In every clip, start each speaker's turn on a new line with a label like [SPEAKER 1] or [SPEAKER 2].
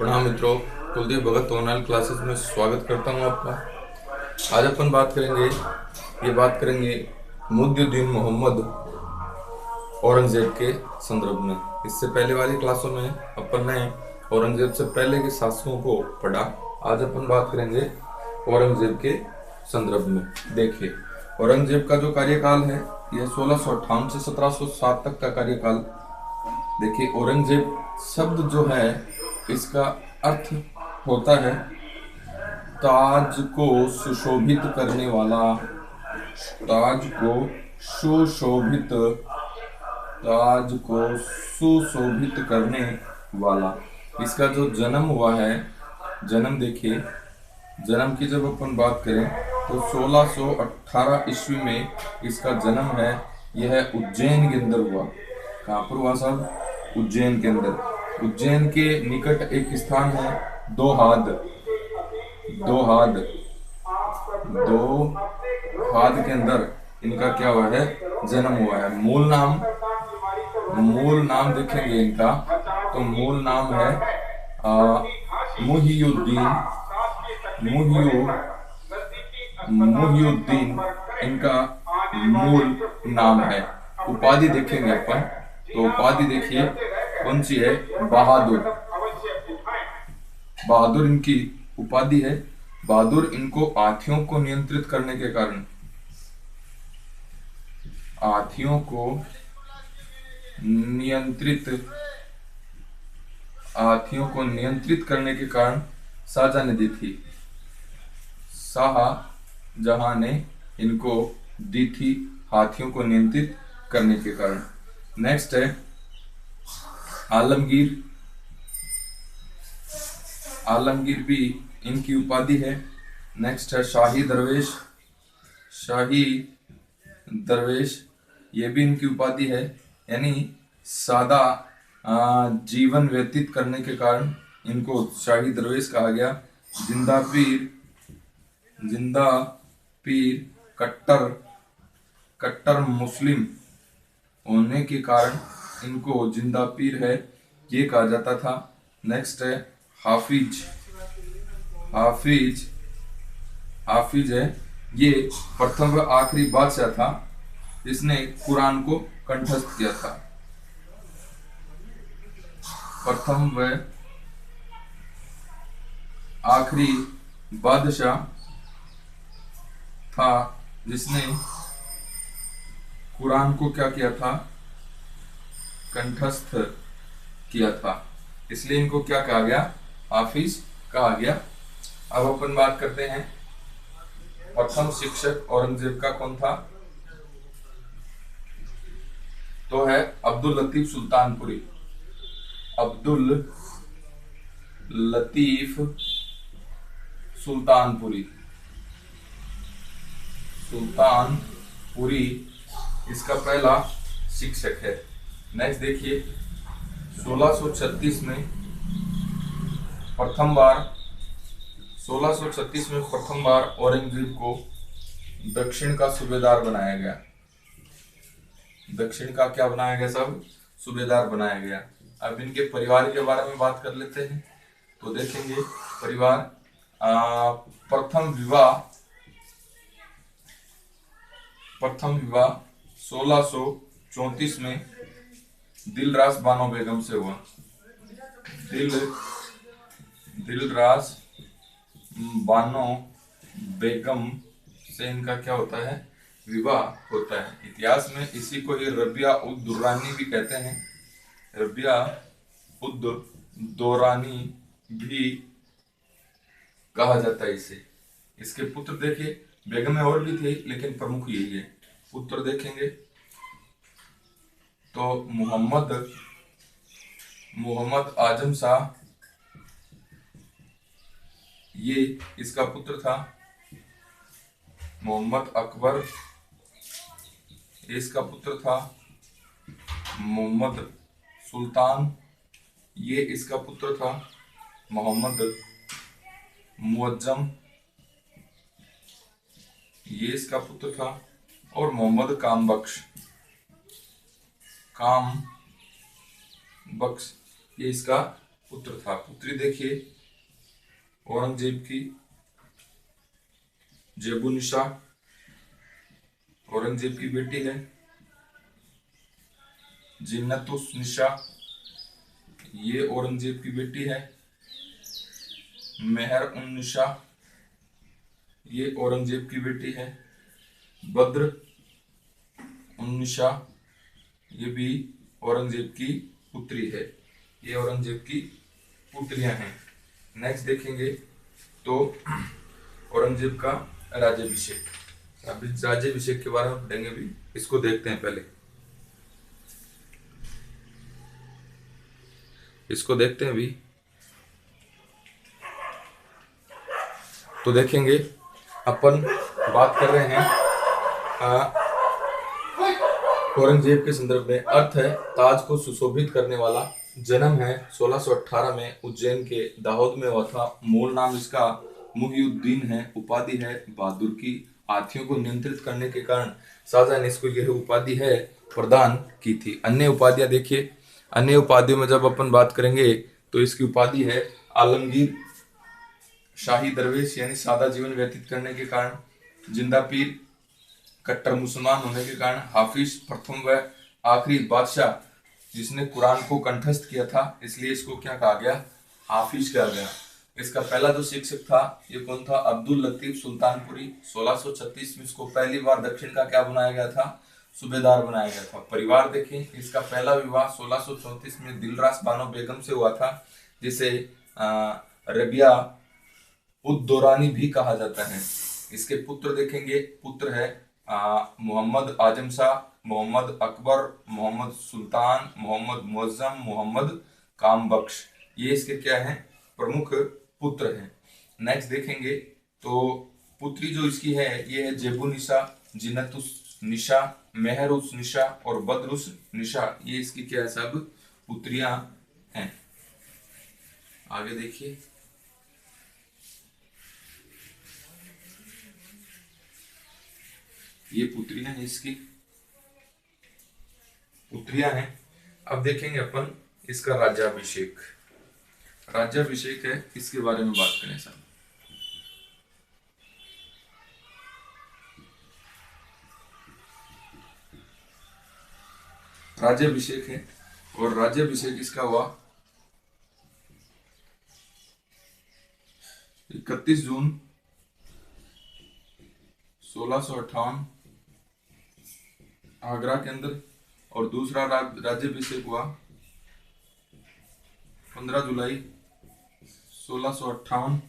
[SPEAKER 1] प्रणाम मित्रों, कुलदीप भगत online classes में स्वागत करता हूं आपका। आज अपन बात करेंगे मुइज़ुद्दीन मोहम्मद औरंगजेब के संदर्भ में। इससे पहले वाली क्लासों में अपन ने औरंगजेब से पहले के शासकों को पढ़ा। आज अपन बात करेंगे औरंगजेब के संदर्भ में। देखिए, औरंगजेब का जो कार्यकाल है यह 1658 से 1707 तक का कार्यकाल। देखिए, औरंगजेब शब्द जो है इसका अर्थ होता है ताज को सुशोभित करने वाला। ताज को सुशोभित ताज को सुशोभित करने वाला। इसका जो जन्म हुआ है, जन्म देखिए, जन्म की जब अपन बात करें तो 1618 ईस्वी में इसका जन्म है। यह उज्जैन के अंदर हुआ। कहाँ पर हुआ साहब? उज्जैन के अंदर। उज्जैन के निकट एक स्थान है दोहाद। दोहाद दोहाद के अंदर इनका क्या हुआ है? जन्म हुआ है। मूल नाम देखेंगे इनका तो मूल नाम है मुहियुद्दीन। मुहियुद्दीन इनका मूल नाम है। उपाधि देखेंगे अपन तो उपाधि देखिए कौन सी है? बहादुर। बहादुर इनकी उपाधि है। बहादुर इनको हाथियों को नियंत्रित करने के कारण हाथियों को नियंत्रित करने के कारण शाहजहां ने दी थी। शाहजहां ने इनको दी थी हाथियों को नियंत्रित करने के कारण। नेक्स्ट है आलमगीर। आलमगीर भी इनकी उपाधि है। नेक्स्ट है शाही दरवेश। शाही दरवेश ये भी इनकी उपाधि है, यानी सादा जीवन व्यतीत करने के कारण इनको शाही दरवेश कहा गया। जिंदा पीर कट्टर मुस्लिम होने के कारण इनको जिंदा पीर है ये कहा जाता था। नेक्स्ट है हाफिज। हाफिज है, ये प्रथम व आखिरी बादशाह था जिसने कुरान को कंठस्थ किया था। प्रथम व आखिरी बादशाह था जिसने कुरान को क्या किया था? कंठस्थ किया था। इसलिए इनको क्या कहा गया? हाफिज कहा गया। अब अपन बात करते हैं प्रथम शिक्षक औरंगजेब का कौन था? तो है अब्दुल लतीफ सुल्तानपुरी। अब्दुल लतीफ सुल्तानपुरी इसका पहला शिक्षक है। नेक्स्ट देखिए, 1636 में प्रथम बार औरंगजेब को दक्षिण का सूबेदार बनाया गया। दक्षिण का क्या बनाया गया सब? सूबेदार बनाया गया। अब इनके परिवार के बारे में बात कर लेते हैं तो देखेंगे परिवार। प्रथम विवाह 1634 में दिलरास बानो बेगम से हुआ। दिलरास बानो बेगम से इनका क्या होता है? विवाह होता है। इतिहास में इसी को ही रबिया उद दुर्रानी भी कहते हैं। रबिया उद दौरानी भी कहा जाता है इसे। इसके पुत्र देखिए, बेगम में और भी थे लेकिन प्रमुख यही है। पुत्र देखेंगे तो मोहम्मद आजम शाह ये इसका पुत्र था। मोहम्मद अकबर इसका पुत्र था। मोहम्मद सुल्तान ये इसका पुत्र था। मोहम्मद मुअज्जम ये इसका पुत्र था। और मोहम्मद काम बख्श ये इसका पुत्र था। पुत्री देखिए औरंगजेब की जेबुनिसा औरंगजेब की बेटी है। जिन्नतुस निशा ये औरंगजेब की बेटी है। मेहर उन निशा ये औरंगजेब की बेटी है। बद्र उन निशा ये भी औरंगजेब की पुत्री है। ये औरंगजेब की पुत्रियां हैं। नेक्स्ट देखेंगे तो औरंगजेब का राज्याभिषेक। अभी राज्याभिषेक के बारे में पढ़ेंगे, भी इसको देखते हैं। पहले इसको देखते हैं भी। तो देखेंगे अपन बात कर रहे हैं औरंगजेब के संदर्भ में। अर्थ है ताज को सुशोभित करने वाला। जन्म है 1618 में उज्जैन के दाहोद में हुआ था। मूल नाम इसका मुहिउद्दीन है। उपाधि है बहादुर की। हाथियों को नियंत्रित करने के कारण शाहजहां ने इसको यह उपाधि है प्रदान की थी। अन्य उपाधियां देखिए। अन्य उपाधियों में जब अपन बात करेंगे तो इसकी उपाधि है आलमगीर शाही दरवेश, यानी सादा जीवन व्यतीत करने के कारण। जिंदा पीर, कट्टर मुसलमान होने के कारण। हाफिज, प्रथम व आखिरी बादशाह जिसने कुरान को कंठस्थ किया था, इसलिए इसको क्या कहा गया, हाफिज कहा गया। इसका पहला जो शिक्षक था ये कौन था, अब्दुल लतीफ सुल्तानपुरी। 1636 में इसको पहली बार दक्षिण का क्या बनाया गया था, सूबेदार बनाया गया था। परिवार देखें, इसका पहला विवाह 1634 में दिलरास बानो बेगम से हुआ था, जिसे रबिया उद्दौरानी भी कहा जाता है। इसके पुत्र देखेंगे, पुत्र है मोहम्मद आजम शाह, मोहम्मद अकबर, मोहम्मद सुल्तान, मोहम्मद मुअज्जम, मोहम्मद कामबख्श। ये इसके क्या हैं, प्रमुख पुत्र हैं। नेक्स्ट देखेंगे तो पुत्री जो इसकी है ये है जेबुनिसा, जिन्नतुस निशा, मेहरुस निशा और बदरुस निशा। ये इसकी क्या है, सब पुत्रियां हैं। आगे देखिए, ये पुत्रियां हैं, इसकी पुत्रियां हैं। अब देखेंगे अपन इसका राज्याभिषेक। राज्याभिषेक है, इसके बारे में बात करें सब। राज्याभिषेक है और राज्याभिषेक इसका हुआ 31 जून 1658 आगरा के अंदर, और दूसरा राज्याभिषेक हुआ 15 जुलाई 1658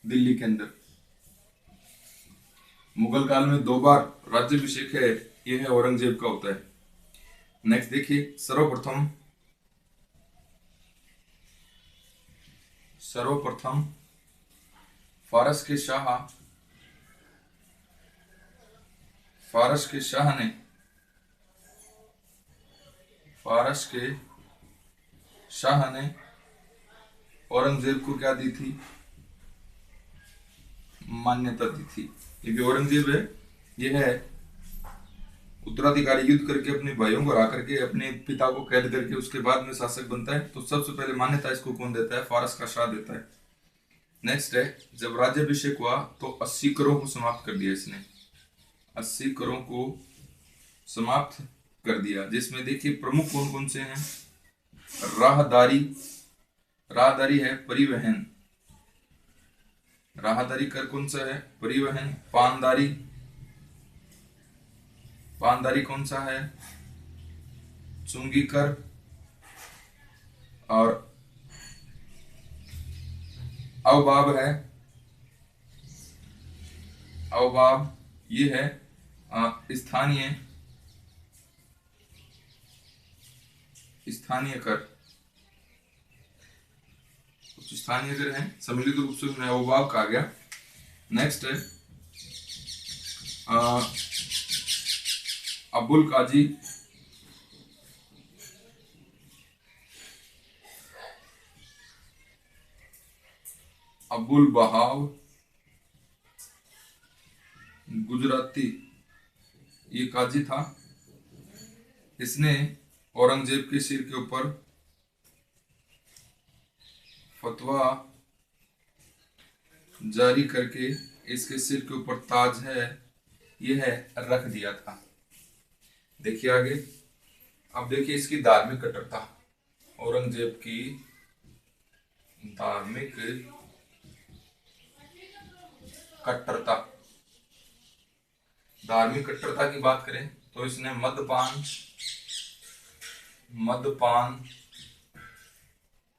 [SPEAKER 1] दिल्ली के अंदर। मुगल काल में 2 बार राज्याभिषेक है, यह है औरंगजेब का होता है। नेक्स्ट देखिए, सर्वप्रथम फारस के शाह ने औरंगजेब को क्या दी थी, मान्यता दी थी। क्योंकि औरंगजेब है, यह है उत्तराधिकारी युद्ध करके अपने भाइयों को हरा करके अपने पिता को कैद करके उसके बाद में शासक बनता है, तो सबसे पहले मान्यता इसको कौन देता है, फारस का शाह देता है। नेक्स्ट है, जब राज्याभिषेक हुआ तो 80 करों को समाप्त कर दिया इसने, 80 करों को समाप्त कर दिया। जिसमें देखिए प्रमुख कौन कौन से हैं, राहदारी है, परिवहन, राहदारी कर कौन सा है, परिवहन। पानदारी कौन सा है, चुंगी कर। और अवबाब है, अवबाब ये है स्थानीय कर। कुछ स्थानीय कर हैं, सम्मिलित रूप से उन्हें अवबाब कहा गया। नेक्स्ट है अबुल काजी, अबुल बहाव गुजराती, ये काजी था। इसने औरंगजेब के सिर के ऊपर फतवा जारी करके इसके सिर के ऊपर ताज है यह रख दिया था। देखिए आगे, अब देखिए इसकी धार्मिक कट्टरता, औरंगजेब की धार्मिक कट्टरता। धार्मिक कट्टरता की बात करें तो इसने मद्यपान,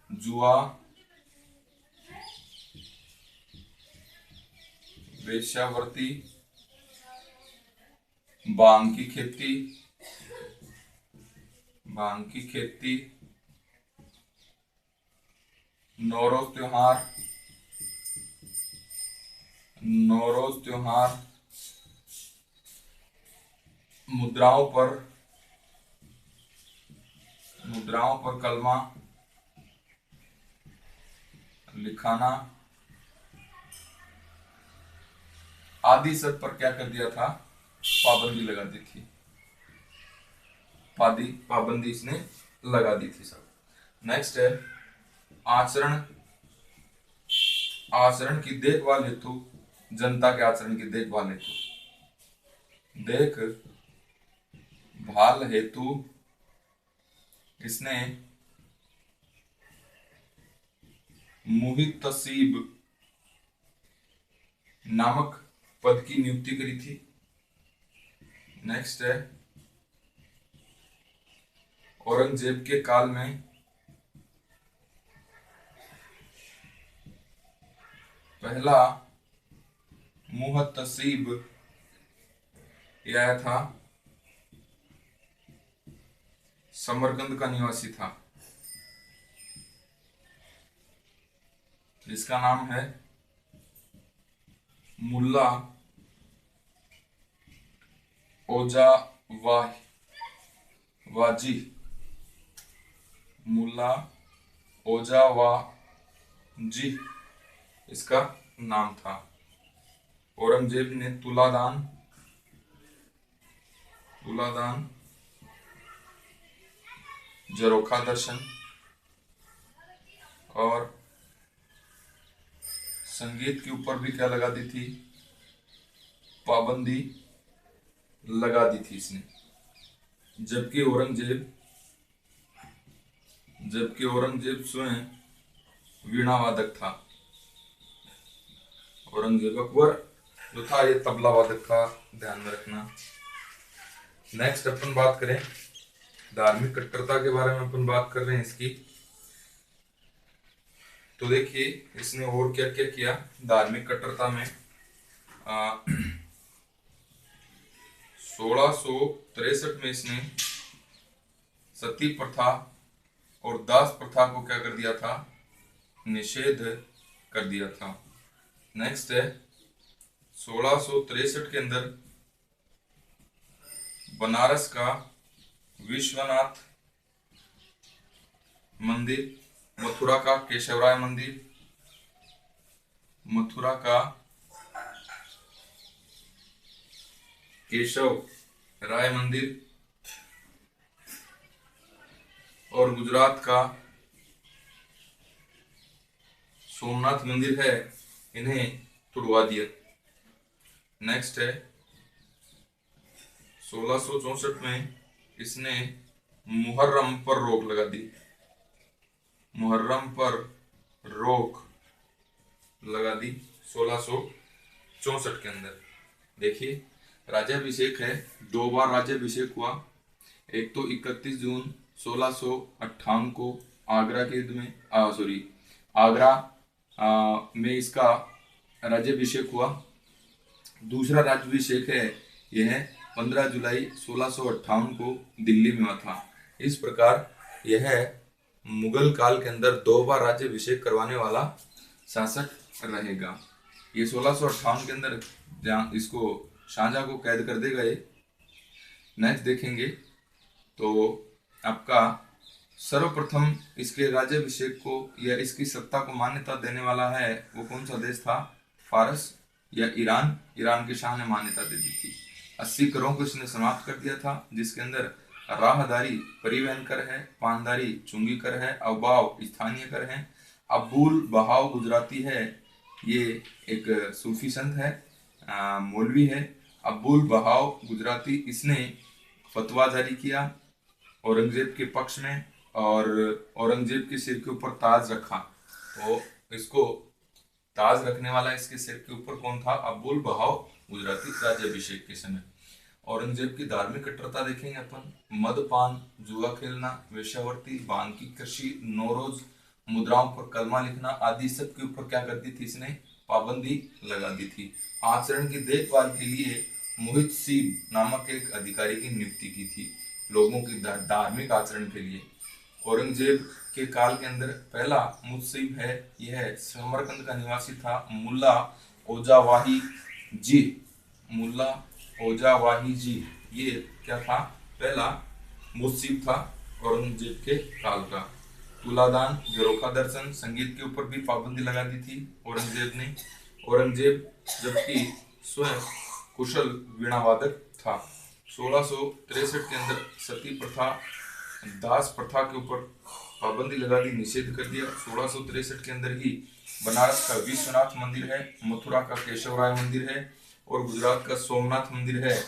[SPEAKER 1] जुआ, वेश्यावृत्ति, भांग की खेती, नौरोज त्योहार, मुद्राओं पर कलमा लिखाना आदि सब पर क्या कर दिया था, पाबंदी लगा दी थी। पाबंदी इसने लगा दी थी सब। नेक्स्ट है आचरण की देखभाल हेतु, जनता के आचरण की देखभाल हेतु इसने मुहितसीब नामक पद की नियुक्ति करी थी। नेक्स्ट है औरंगजेब के काल में पहला मुहतसीब यह था, समरकंद का निवासी था, जिसका नाम है मुल्ला ओजावाजी। मुल्ला ओजावाजी इसका नाम था। औरंगजेब ने तुलादान, जरोखा दर्शन और संगीत के ऊपर भी क्या लगा दी थी, पाबंदी लगा दी थी इसने। जबकि औरंगजेब स्वयं वीणा वादक था। औरंगजेब अकबर जो था ये तबला वादक था, ध्यान में रखना। नेक्स्ट अपन बात करें धार्मिक कट्टरता के बारे में, अपन बात कर रहे हैं इसकी, तो देखिए इसने और क्या क्या किया धार्मिक कट्टरता में। 1663 में इसने सती प्रथा और दास प्रथा को क्या कर दिया था, निषेध कर दिया था। नेक्स्ट है 1663 के अंदर बनारस का विश्वनाथ मंदिर, मथुरा का केशवराय मंदिर, मथुरा का केशव राय मंदिर और गुजरात का सोमनाथ मंदिर है, इन्हें तुड़वा दिया। नेक्स्ट है 1664 में इसने मुहर्रम पर रोक लगा दी। मुहर्रम पर रोक लगा दी 1664 के अंदर। देखिए राज्याभिषेक है, 2 बार राज्याभिषेक हुआ। एक तो 31 जून 1658 को आगरा के युद्ध में आगरा में इसका राज्याभिषेक हुआ। दूसरा राज्याभिषेक है यह 15 जुलाई 1658 को दिल्ली में हुआ था। इस प्रकार यह मुगल काल के अंदर 2 बार राज्याभिषेक करवाने वाला शासक रहेगा। ये 1658 के अंदर जहाँ इसको शाहजहां को कैद कर देगा ये। नेक्स्ट देखेंगे तो आपका सर्वप्रथम इसके राज्याभिषेक को या इसकी सत्ता को मान्यता देने वाला है वो कौन सा देश था, फारस या ईरान। ईरान के शाह ने मान्यता दे दी थी। 80 करों को इसने समाप्त कर दिया था, जिसके अंदर राहदारी परिवहन कर है, पानदारी चुंगी कर है, अवबाव स्थानीय कर है अबुल बहाव गुजराती है, ये एक सूफी संत है, मौलवी है। अबुल बहाव गुजराती, इसने फतवा जारी किया औरंगजेब के पक्ष में, और औरंगजेब के सिर के ऊपर ताज रखा। तो इसको ताज रखने वाला इसके सिर के ऊपर कौन था? अबुल बहाव गुजराती, राज्याभिषेक के समय। औरंगजेब की धार्मिक कट्टरता देखेंगे अपन। मदपान, जुआ खेलना, वेश्यावृत्ति, भांग की कृषि, नौरोज, मुद्राओं पर कलमा लिखना आदि सब के ऊपर क्या कर दी थी इसने? पाबंदी लगा दी थी। आचरण की देखभाल के लिए मोहित सीब नामक एक अधिकारी की नियुक्ति की थी, लोगों की धार्मिक आचरण के लिए। औरंगजेब के काल के अंदर पहला मुत्सिब है, यह समरकंद का निवासी था, मुल्ला ओजावाही जी। मुल्ला ओजावाही जी, ये क्या था? पहला मुत्सिब था औरंगजेब के काल का। तुलादान, झरोखा दर्शन, संगीत के ऊपर भी पाबंदी लगा दी थी औरंगजेब ने। औरंगजेब जबकि स्वयं कुशल वीणावादक था। 1663 के अंदर सती प्रथा, दास प्रथा के ऊपर पाबंदी लगा दी, निषेध कर दिया। 1663 के अंदर ही बनारस का विश्वनाथ मंदिर है, मथुरा का केशव राय मंदिर है, और गुजरात का सोमनाथ मंदिर है,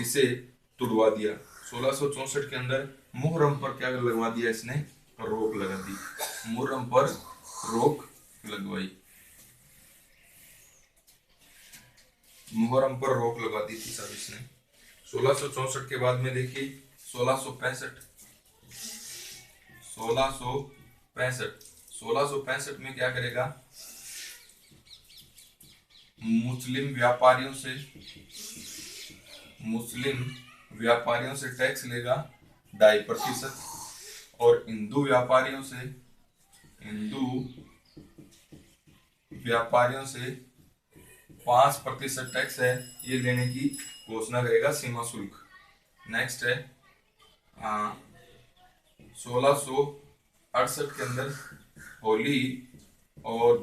[SPEAKER 1] इसे तुड़वा दिया। 1664 के अंदर मुहर्रम पर क्या लगवा दिया इसने? रोक लगा दी। मुहर्रम पर रोक लगवाई, मुहर्रम पर रोक लगा दी थी सब इसने। 1664 के बाद में देखिए 1665 में क्या करेगा? मुस्लिम व्यापारियों से टैक्स लेगा 2.5%, और हिंदू व्यापारियों से 5% टैक्स है, ये लेने की घोषणा करेगा, सीमा शुल्क। नेक्स्ट है 1668 के अंदर होली व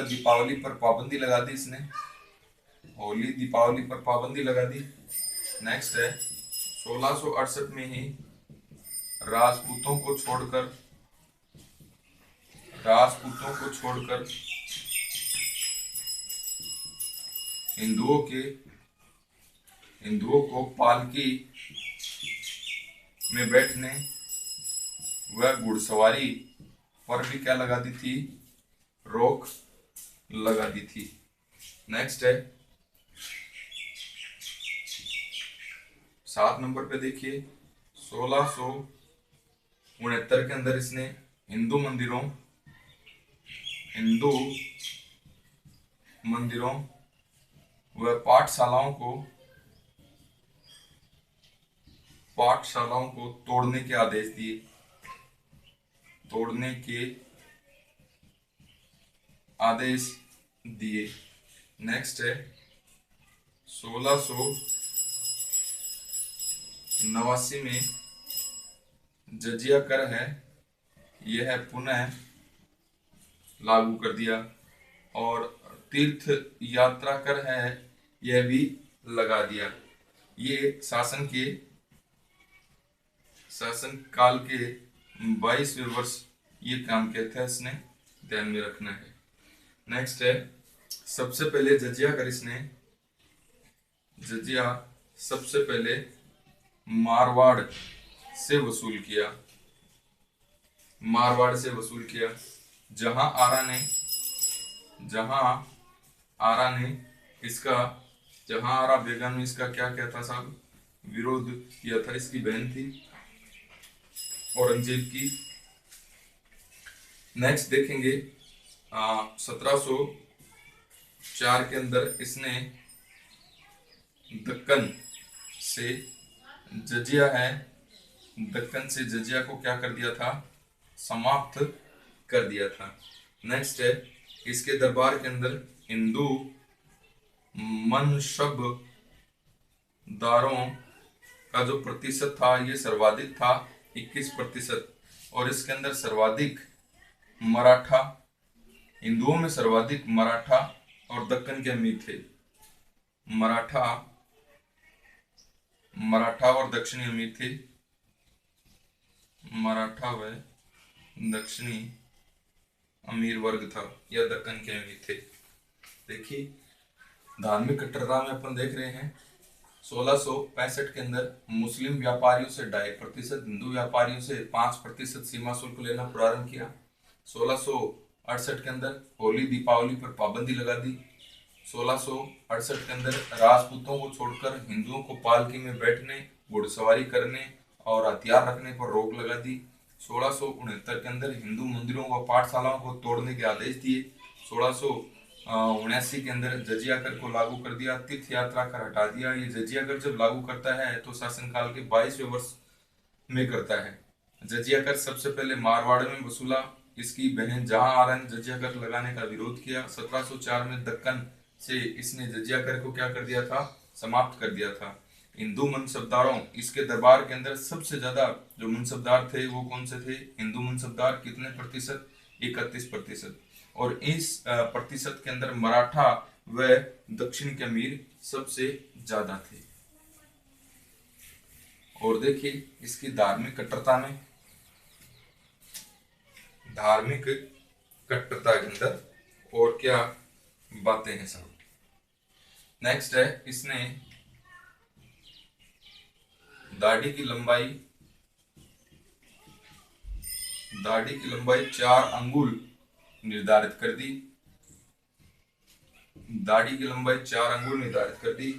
[SPEAKER 1] दीपावली पर पाबंदी लगा दी इसने। होली दीपावली पर पाबंदी लगा दी। नेक्स्ट है 1668 में ही राजपूतों को छोड़कर हिंदुओं को पालकी में बैठने व घुड़सवारी पर भी क्या लगा दी थी? रोक लगा दी थी। नेक्स्ट है 7 नंबर पे देखिए 1669 के अंदर इसने हिंदू मंदिरों व पाठशालाओं को तोड़ने के आदेश दिए। नेक्स्ट है 1689 में जजिया कर है, यह पुनः लागू कर दिया, और तीर्थ यात्रा कर है, यह भी लगा दिया। ये शासन काल के 22वें वर्ष ये काम किया था, इसने ध्यान में रखना है। नेक्स्ट है सबसे पहले जजिया सबसे पहले मारवाड़ से वसूल किया। जहां आरा बेगम ने इसका क्या कहता साहब? विरोध किया था। इसकी बहन थी औरंगजेब की। नेक्स्ट देखेंगे 1704 के अंदर इसने दक्कन से जजिया को क्या कर दिया था? समाप्त कर दिया था। नेक्स्ट है इसके दरबार के अंदर हिंदू मनशबदारों का जो प्रतिशत था ये सर्वाधिक था 21%, और इसके अंदर हिंदुओं में सर्वाधिक मराठा और दक्कन के अमीर थे। मराठा और दक्षिणी अमीर थे। मराठा व दक्षिणी अमीर वर्ग था या दक्कन के अमीर थे। देखिए धार्मिक कट्टरता में अपन देख रहे हैं 1665 के अंदर मुस्लिम व्यापारियों से 2.5%, हिंदू व्यापारियों से 5% सीमा शुल्क लेना प्रारंभ किया। 1668 के अंदर होली दीपावली पर पाबंदी लगा दी। 1668 के अंदर राजपूतों को छोड़कर हिंदुओं को पालकी में बैठने, घुड़सवारी करने और हथियार रखने पर रोक लगा दी। 1669 के अंदर हिंदू मंदिरों व पाठशालाओं को तोड़ने के आदेश दिए। 1679 के अंदर जजिया कर को लागू कर दिया, तीर्थ यात्रा कर हटा दिया। ये जजिया कर जब लागू करता है तो शासनकाल के 22वें वर्ष में करता है। जजिया कर सबसे पहले मारवाड़ में वसूला। इसकी बहन जहां आरा ने जजिया कर लगाने का विरोध किया। 1704 में दक्कन से इसने जजिया कर को क्या कर दिया था, समाप्त कर दिया था। हिंदू मनसबदारों, इसके दरबार के अंदर सबसे ज्यादा जो मनसबदार थे वो कौन से थे, हिंदू मनसबदार। कितने प्रतिशत, 31%। और इस प्रतिशत के अंदर मराठा व दक्षिण के अमीर सबसे ज्यादा थे। और देखिए इसकी धार्मिक कट्टरता में, धार्मिक कट्टरता के अंदर और क्या बातें हैं सब। नेक्स्ट है, इसने दाढ़ी की लंबाई 4 अंगुल निर्धारित कर दी। दाढ़ी की लंबाई 4 अंगुल निर्धारित कर दी।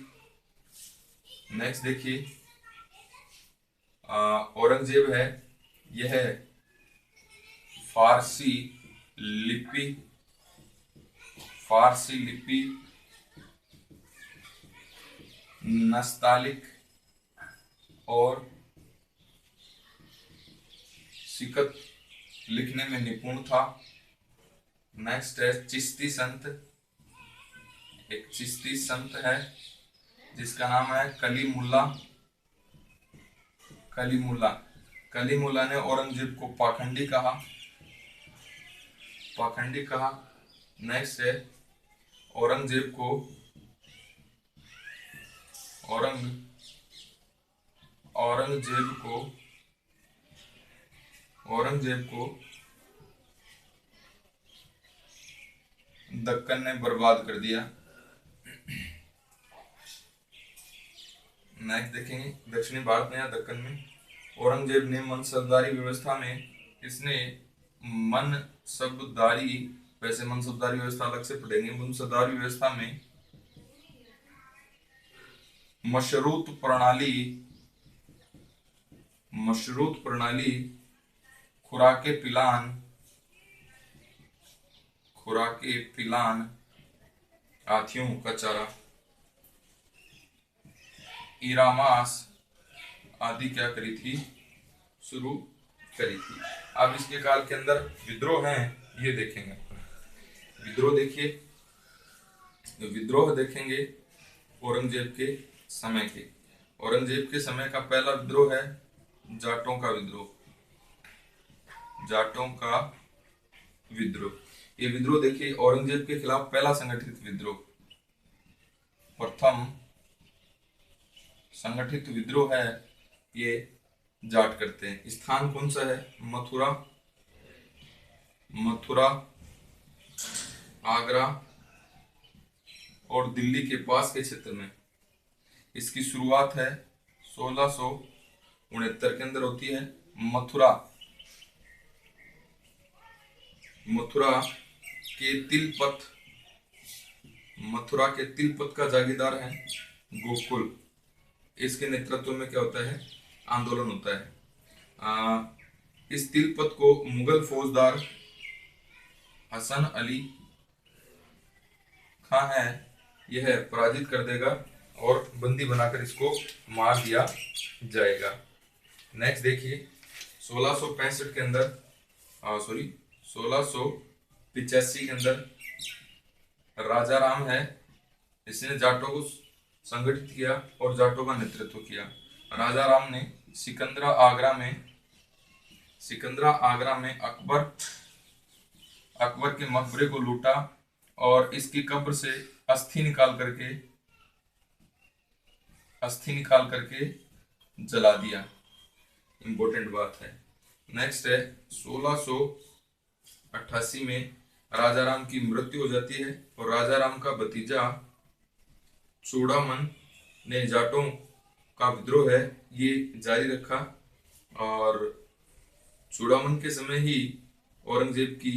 [SPEAKER 1] नेक्स्ट देखिए औरंगजेब है, यह फारसी लिपि नस्तालिक और सिकत लिखने में निपुण था। नेक्स्ट है चिश्ती संत, एक चिश्ती संत है जिसका नाम है कलीमुल्ला ने औरंगजेब को पाखंडी कहा। नेक्स्ट है औरंगजेब को दक्कन ने बर्बाद कर दिया। नेक्स्ट देखेंगे दक्षिणी भारत में या दक्कन में औरंगजेब ने मनसबदारी व्यवस्था में, इसने मनसबदारी, वैसे मनसबदारी व्यवस्था अलग से पढ़ेंगे। मनसबदारी व्यवस्था में मशरूत प्रणाली, खुराके पिलान, हाथियों का चारा, इरामास आदि क्या करी थी, शुरू करी थी। अब इसके काल के अंदर विद्रोह हैं, ये देखेंगे। विद्रोह देखिए, विद्रोह देखेंगे औरंगजेब के समय के। औरंगजेब के समय का पहला विद्रोह है जाटों का विद्रोह। ये विद्रोह देखिए औरंगजेब के खिलाफ पहला संगठित विद्रोह, प्रथम संगठित विद्रोह है ये जाट करते हैं। स्थान कौन सा है, मथुरा, आगरा और दिल्ली के पास के क्षेत्र में। इसकी शुरुआत है 1669 के अंदर होती है। मथुरा के तिलपत का जागीरदार है गोकुल। इसके नेतृत्व में क्या होता है, आंदोलन होता है। इस तिलपत को मुगल फौजदार हसन अली खां है, यह पराजित कर देगा और बंदी बनाकर इसको मार दिया जाएगा। नेक्स्ट देखिए 1685 के अंदर 1685 के अंदर राजा राम है, इसने जाटों को संगठित किया और जाटों का नेतृत्व किया। राजा राम ने सिकंदरा आगरा में अकबर के मकबरे को लूटा और इसकी कब्र से अस्थि निकाल करके जला दिया। इंपॉर्टेंट बात है। नेक्स्ट है 1688 में राजाराम की मृत्यु हो जाती है और राजाराम का भतीजा चूड़ामन ने जाटों का विद्रोह है ये जारी रखा और चूड़ामन के समय ही औरंगजेब की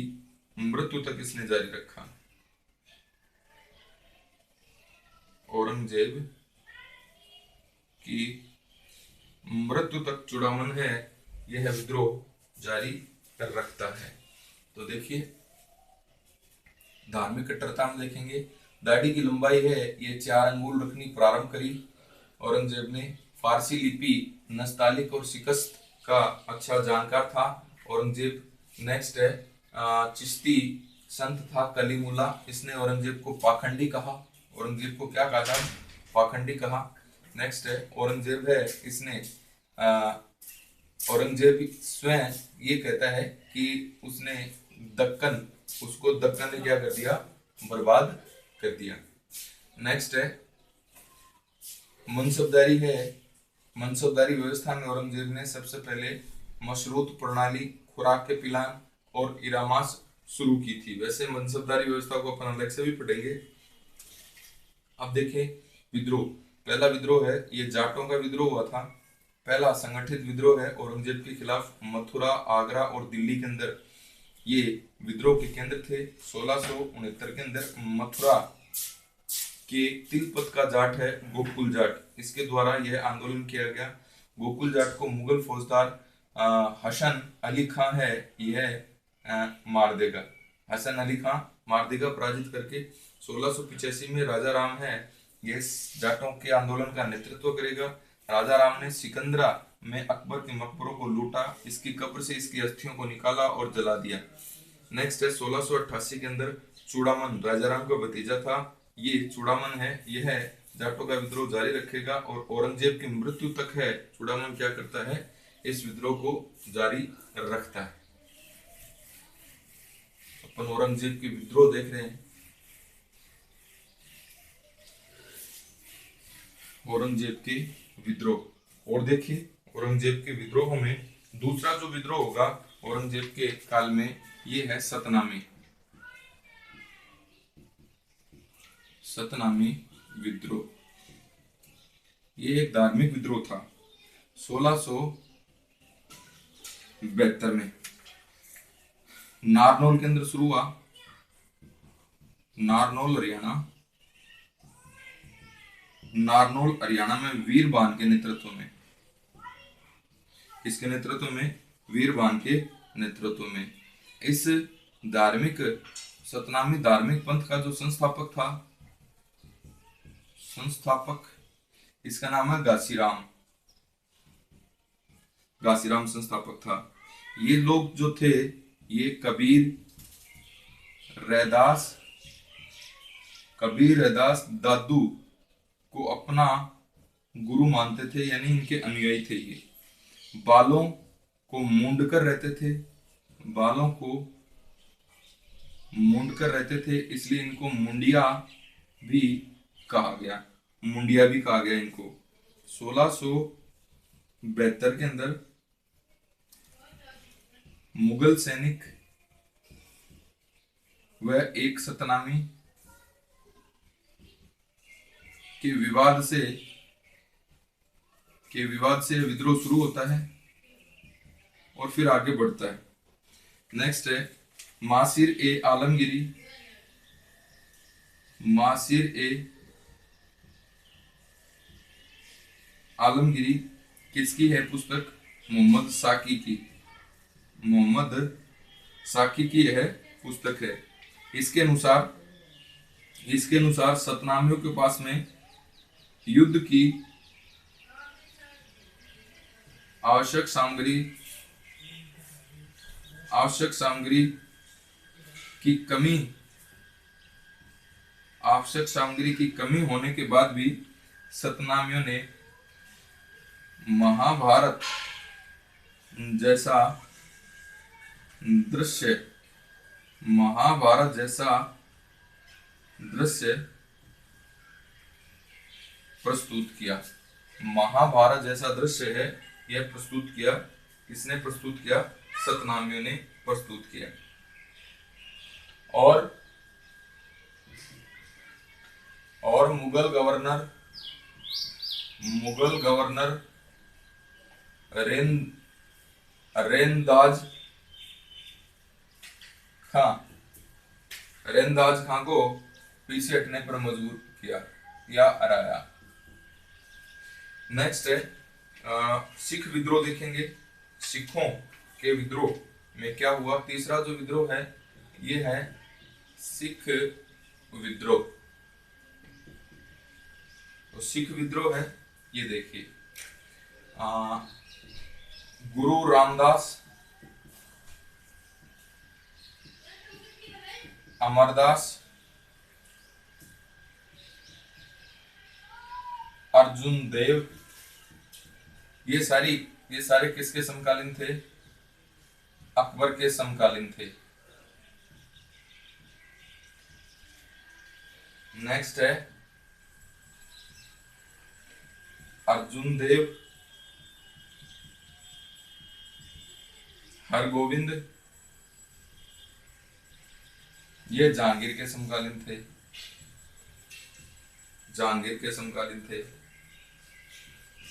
[SPEAKER 1] मृत्यु तक इसने जारी रखा। औरंगजेब की मृत्यु तक चूड़ामन है यह विद्रोह जारी कर रखता है। तो देखिए धार्मिक कट्टरता हम देखेंगे। दाढ़ी की लंबाई है ये 4 अंगुल रखनी प्रारंभ करी औरंगजेब ने। फारसी लिपि, नस्तालिक और शिकस्त का अच्छा जानकार था औरंगजेब। नेक्स्ट है चिश्ती संत था कलीमुल्ला, इसने औरंगजेब को पाखंडी कहा। औरंगजेब को क्या कहा था? पाखंडी कहा। नेक्स्ट है औरंगजेब है इसने औरंगजेब स्वयं ये कहता है कि उसने दक्कन ने क्या कर दिया? बर्बाद कर दिया। नेक्स्ट है मनसबदारी है। मनसबदारी व्यवस्था में औरंगजेब ने सबसे पहले मशरूत प्रणाली, खुराक के पिलान और इरामास शुरू की थी। वैसे मनसबदारी व्यवस्था को अपन अलग से भी पढ़ेंगे। अब देखें विद्रोह। पहला विद्रोह है ये जाटों का विद्रोह हुआ था। पहला संगठित विद्रोह है औरंगजेब के खिलाफ। मथुरा, आगरा और दिल्ली के अंदर ये विद्रोह के केंद्र थे। 1669 के अंदर मथुरा के तिलपत का जाट है गोकुल जाट, इसके द्वारा यह आंदोलन किया गया। गोकुल जाट को मुगल फौजदार हसन अली खां है यह मार देगा। हसन अली खां मार देगा पराजित करके। 1685 में राजा राम है ये जाटों के आंदोलन का नेतृत्व करेगा। राजा राम ने सिकंदरा में अकबर के मकबरों को लूटा, इसकी कब्र से इसकी अस्थियों को निकाला और जला दिया। नेक्स्ट है 1688 के अंदर चूड़ामन राजाराम का भतीजा था। ये चूड़ामन है यह जाटों का विद्रोह जारी रखेगा और औरंगजेब की मृत्यु तक है चूड़ामन क्या करता है? इस विद्रोह को जारी रखता है। अपन औरंगजेब के विद्रोह देख रहे हैं। औरंगजेब के विद्रोह और देखिए औरंगजेब के विद्रोह में दूसरा जो विद्रोह होगा औरंगजेब के काल में ये है सतनामी विद्रोह। ये एक धार्मिक विद्रोह था। 1672 में नारनौल के अंदर शुरू हुआ। नारनौल हरियाणा में वीरबान के नेतृत्व में, इसके नेतृत्व में वीरबान के नेतृत्व में इस सतनामी धार्मिक पंथ का जो संस्थापक इसका नाम है घासीराम संस्थापक था। ये लोग जो थे ये कबीर रैदास दादू को अपना गुरु मानते थे, यानी इनके अनुयायी थे। ये बालों को मूंड कर रहते थे, इसलिए इनको मुंडिया भी कहा गया इनको। 1672 के अंदर मुगल सैनिक व एक सतनामी के विवाद से विद्रोह शुरू होता है और फिर आगे बढ़ता है। नेक्स्ट है मासिर ए आलमगिरी किसकी है पुस्तक? मोहम्मद साकी की यह पुस्तक है। इसके अनुसार सतनामियों के पास में युद्ध की आवश्यक सामग्री की कमी होने के बाद भी सतनामियों ने महाभारत जैसा दृश्य प्रस्तुत किया। महाभारत जैसा दृश्य है यह प्रस्तुत किया। किसने प्रस्तुत किया? सतनामियों ने प्रस्तुत किया। और मुगल गवर्नर रेन रेनदाज खां रेनदाज खां को पीछे हटने पर मजबूर किया या हराया। नेक्स्ट है सिख विद्रोह देखेंगे। सिखों के विद्रोह में क्या हुआ? तीसरा जो विद्रोह है ये है सिख विद्रोह। तो सिख विद्रोह है, ये देखिए गुरु रामदास, अमरदास, अर्जुन देव, ये सारे किसके समकालीन थे? अकबर के समकालीन थे। नेक्स्ट है अर्जुन देव, हरगोविंद, ये जहांगीर के समकालीन थे।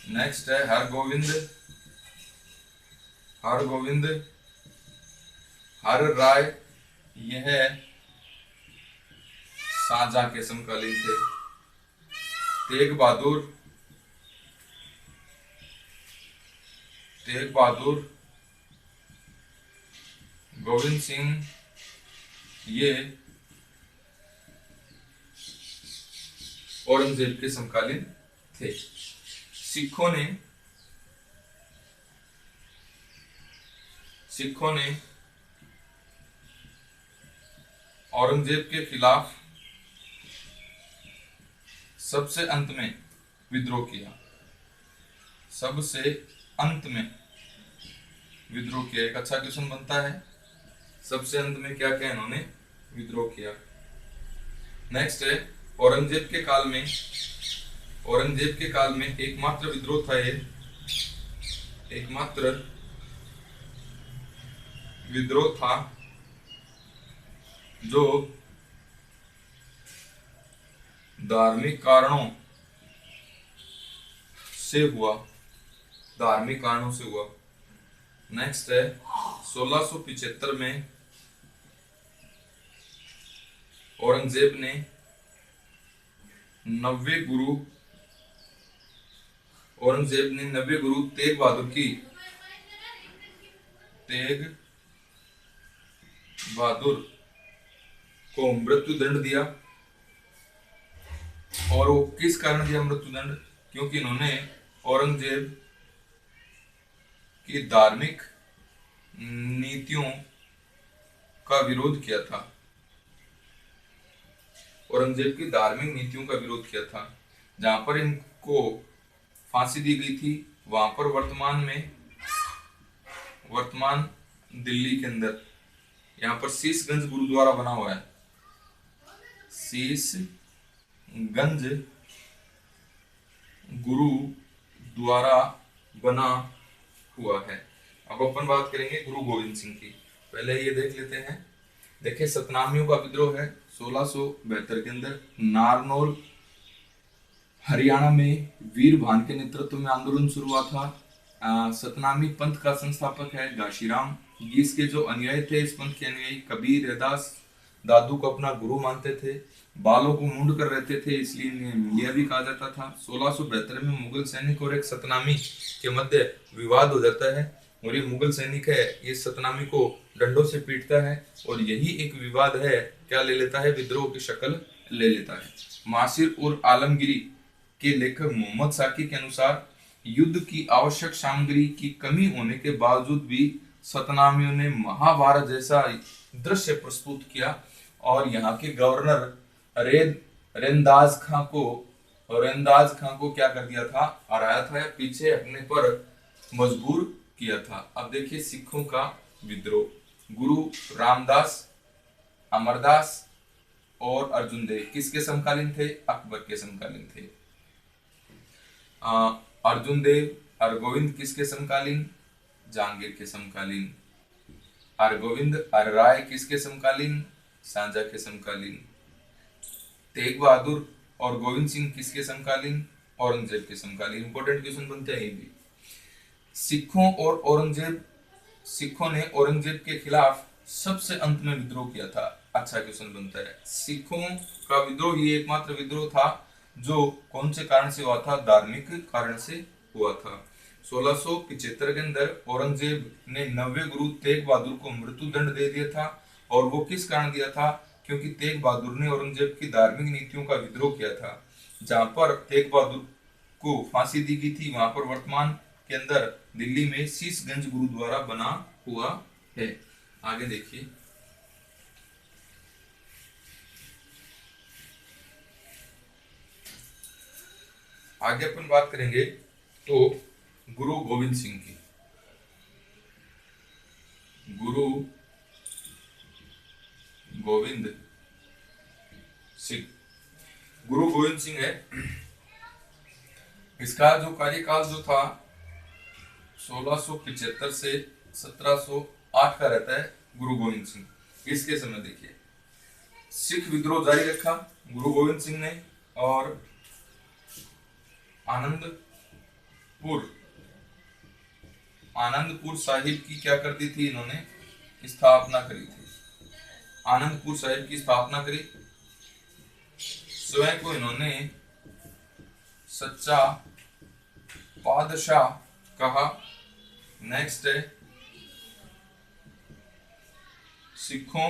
[SPEAKER 1] नेक्स्ट है हरगोविंद, हर राय, यह शाहजहां के समकालीन थे। तेग बहादुर, गोविंद सिंह, ये औरंगजेब के समकालीन थे। सिखों ने औरंगजेब के खिलाफ सबसे अंत में विद्रोह किया। एक अच्छा क्वेश्चन बनता है, सबसे अंत में क्या क्या इन्होंने विद्रोह किया। नेक्स्ट है औरंगजेब के काल में एकमात्र विद्रोह था ये, एकमात्र विद्रोह था जो धार्मिक कारणों से हुआ। नेक्स्ट है 1675 में औरंगजेब ने 90 गुरु तेग बहादुर को मृत्यु दंड दिया। और वो किस कारण दिया मृत्यु दंड? क्योंकि इन्होंने औरंगजेब की धार्मिक नीतियों का विरोध किया था। जहां पर इनको फांसी दी गई थी, वहां पर वर्तमान दिल्ली के अंदर यहाँ पर शीशगंज गुरुद्वारा बना हुआ है। शीशगंज गुरुद्वारा बना हुआ है। अब अपन बात करेंगे गुरु गोविंद सिंह की। पहले ये देख लेते हैं। देखिए सतनामियों का विद्रोह है 1672 के अंदर नारनौल हरियाणा में वीर भान के नेतृत्व में आंदोलन शुरू हुआ था। सतनामी पंथ का संस्थापक है घाशीराम। इसके जो अनुयायी थे, इस पंथ के अनुयायी कबीर रैदास दादू को अपना गुरु मानते थे। बालों को मूंड कर रहते थे, इसलिए इन्हें मुंडिया भी कहा जाता था। 1672 में मुगल सैनिक और एक सतनामी के मध्य विवाद हो जाता है और ये मुगल सैनिक है, ये सतनामी को डंडों से पीटता है और यही एक विवाद है क्या ले लेता है? विद्रोह की शक्ल ले लेता है। मासिर और आलमगिरी के लेखक मोहम्मद साकी के अनुसार युद्ध की आवश्यक सामग्री की कमी होने के बावजूद भी सतनामियों ने महाभारत जैसा दृश्य प्रस्तुत किया और यहाँ के गवर्नर रेनदाज खां को क्या कर दिया था? हराया था या पीछे हटने पर मजबूर किया था। अब देखिए सिखों का विद्रोह, गुरु रामदास, अमरदास और अर्जुन देव किसके समकालीन थे? अकबर के समकालीन थे। अर्जुन देव, हरगोविंद किसके समकालीन? जहांगीर के समकालीन। हरगोविंद हरराय किसके समकालीन? सांझा के समकालीन। तेग बहादुर और गोविंद सिंह किसके समकालीन? औरंगजेब के समकालीन। इंपॉर्टेंट क्वेश्चन बनते हैं ये भी। सिखों ने औरंगजेब के खिलाफ सबसे अंत में विद्रोह किया था। अच्छा क्वेश्चन बनता है। सिखों का विद्रोह ही एकमात्र विद्रोह था जो कौन से कारण से हुआ था? धार्मिक कारण से हुआ था। 1675 के अंदर औरंगजेब ने 90 गुरु तेग बहादुर को मृत्यु दंड दे दिया था। और वो किस कारण दिया था? क्योंकि तेग बहादुर ने औरंगजेब की धार्मिक नीतियों का विद्रोह किया था। जहां पर तेग बहादुर को फांसी दी गई थी, वहां पर वर्तमान के अंदर दिल्ली में शीशगंज गुरुद्वारा बना हुआ है। आगे देखिए, आगे अपन बात करेंगे तो गुरु गोविंद सिंह की। गुरु गोविंद सिंह, गुरु गोविंद सिंह है, इसका जो कार्यकाल जो था 1675 से 1708 का रहता है गुरु गोविंद सिंह। इसके समय देखिए, सिख विद्रोह जारी रखा गुरु गोविंद सिंह ने और आनंदपुर साहिब की क्या कर दी थी? इन्होंने स्थापना करी थी। आनंदपुर साहिब की स्थापना करी। स्वयं को इन्होंने सच्चा बादशाह कहा। नेक्स्ट है, सिखों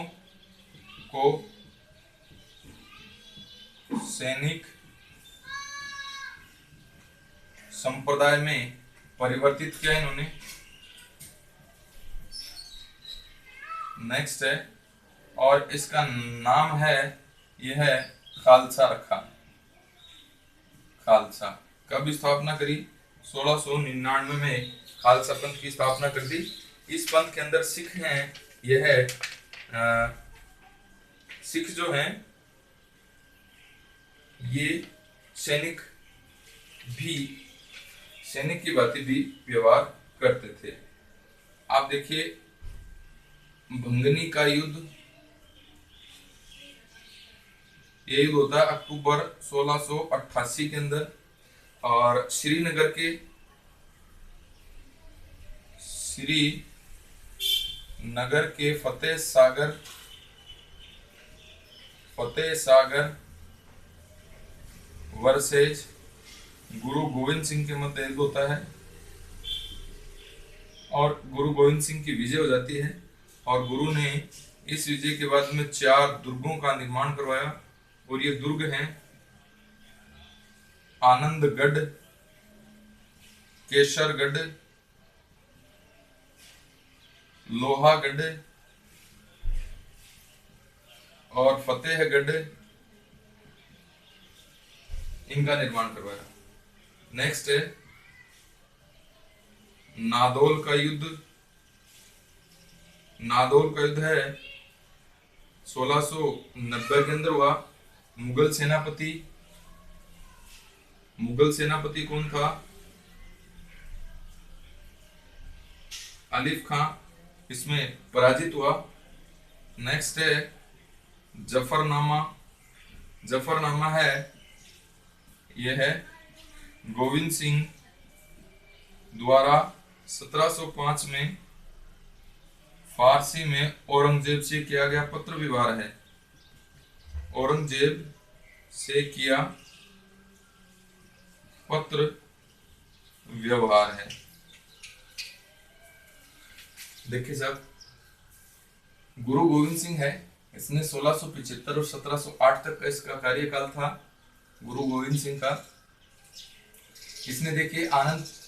[SPEAKER 1] को सैनिक संप्रदाय में परिवर्तित किया इन्होंने। नेक्स्ट है, और इसका नाम है, यह है खालसा रखा। खालसा कब स्थापना करी? 1699 में खालसा पंथ की स्थापना कर दी। इस पंथ के अंदर सिख हैं, यह सिख जो हैं ये सैनिक की भांति भी व्यवहार करते थे। आप देखिए, भंगनी का युद्ध, ये युद्ध होता है अक्टूबर 1688 के अंदर। और श्रीनगर के फतेह सागर वर्सेज गुरु गोविंद सिंह के मध्य युद्ध होता है और गुरु गोविंद सिंह की विजय हो जाती है। और गुरु ने इस विजय के बाद में 4 दुर्गों का निर्माण करवाया। और ये दुर्ग हैं आनंदगढ़, केसरगढ़, लोहागढ़ और फतेहगढ़, इनका निर्माण करवाया। नेक्स्ट है नादौल का युद्ध। नादौल का युद्ध है 1690 के अंदर हुआ। मुगल सेनापति कौन था? आलिफ खां इसमें पराजित हुआ। नेक्स्ट है जफरनामा है, यह है गोविंद सिंह द्वारा 1705 में फारसी में औरंगजेब से किया गया पत्र व्यवहार है। औरंगजेब से किया पत्र व्यवहार है। देखिए साहब, गुरु गोविंद सिंह है, इसने 1675 और 1708 तक का इसका कार्यकाल था गुरु गोविंद सिंह का। इसने देखिए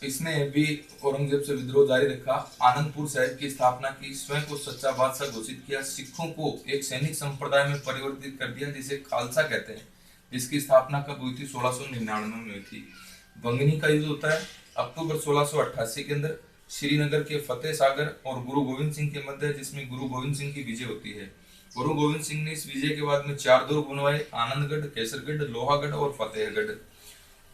[SPEAKER 1] इसने भी औरंगजेब से विद्रोह जारी रखा, आनंदपुर साहिब की स्थापना की, स्वयं को सच्चा बादशाह घोषित किया, सिखों को एक सैनिक संप्रदाय में परिवर्तित कर दिया जिसे खालसा कहते हैं, जिसकी स्थापना कब हुई थी? 1699 में हुई थी। बंगनी का युद्ध होता है अक्टूबर 1688 के अंदर श्रीनगर के फतेह सागर और गुरु गोविंद सिंह के मध्य, जिसमें गुरु गोविंद सिंह की विजय होती है। गुरु गोविंद सिंह ने इस विजय के बाद में 4 दुर्ग बनवाए, आनंदगढ़, केसरगढ़, लोहागढ़ और फतेहगढ़।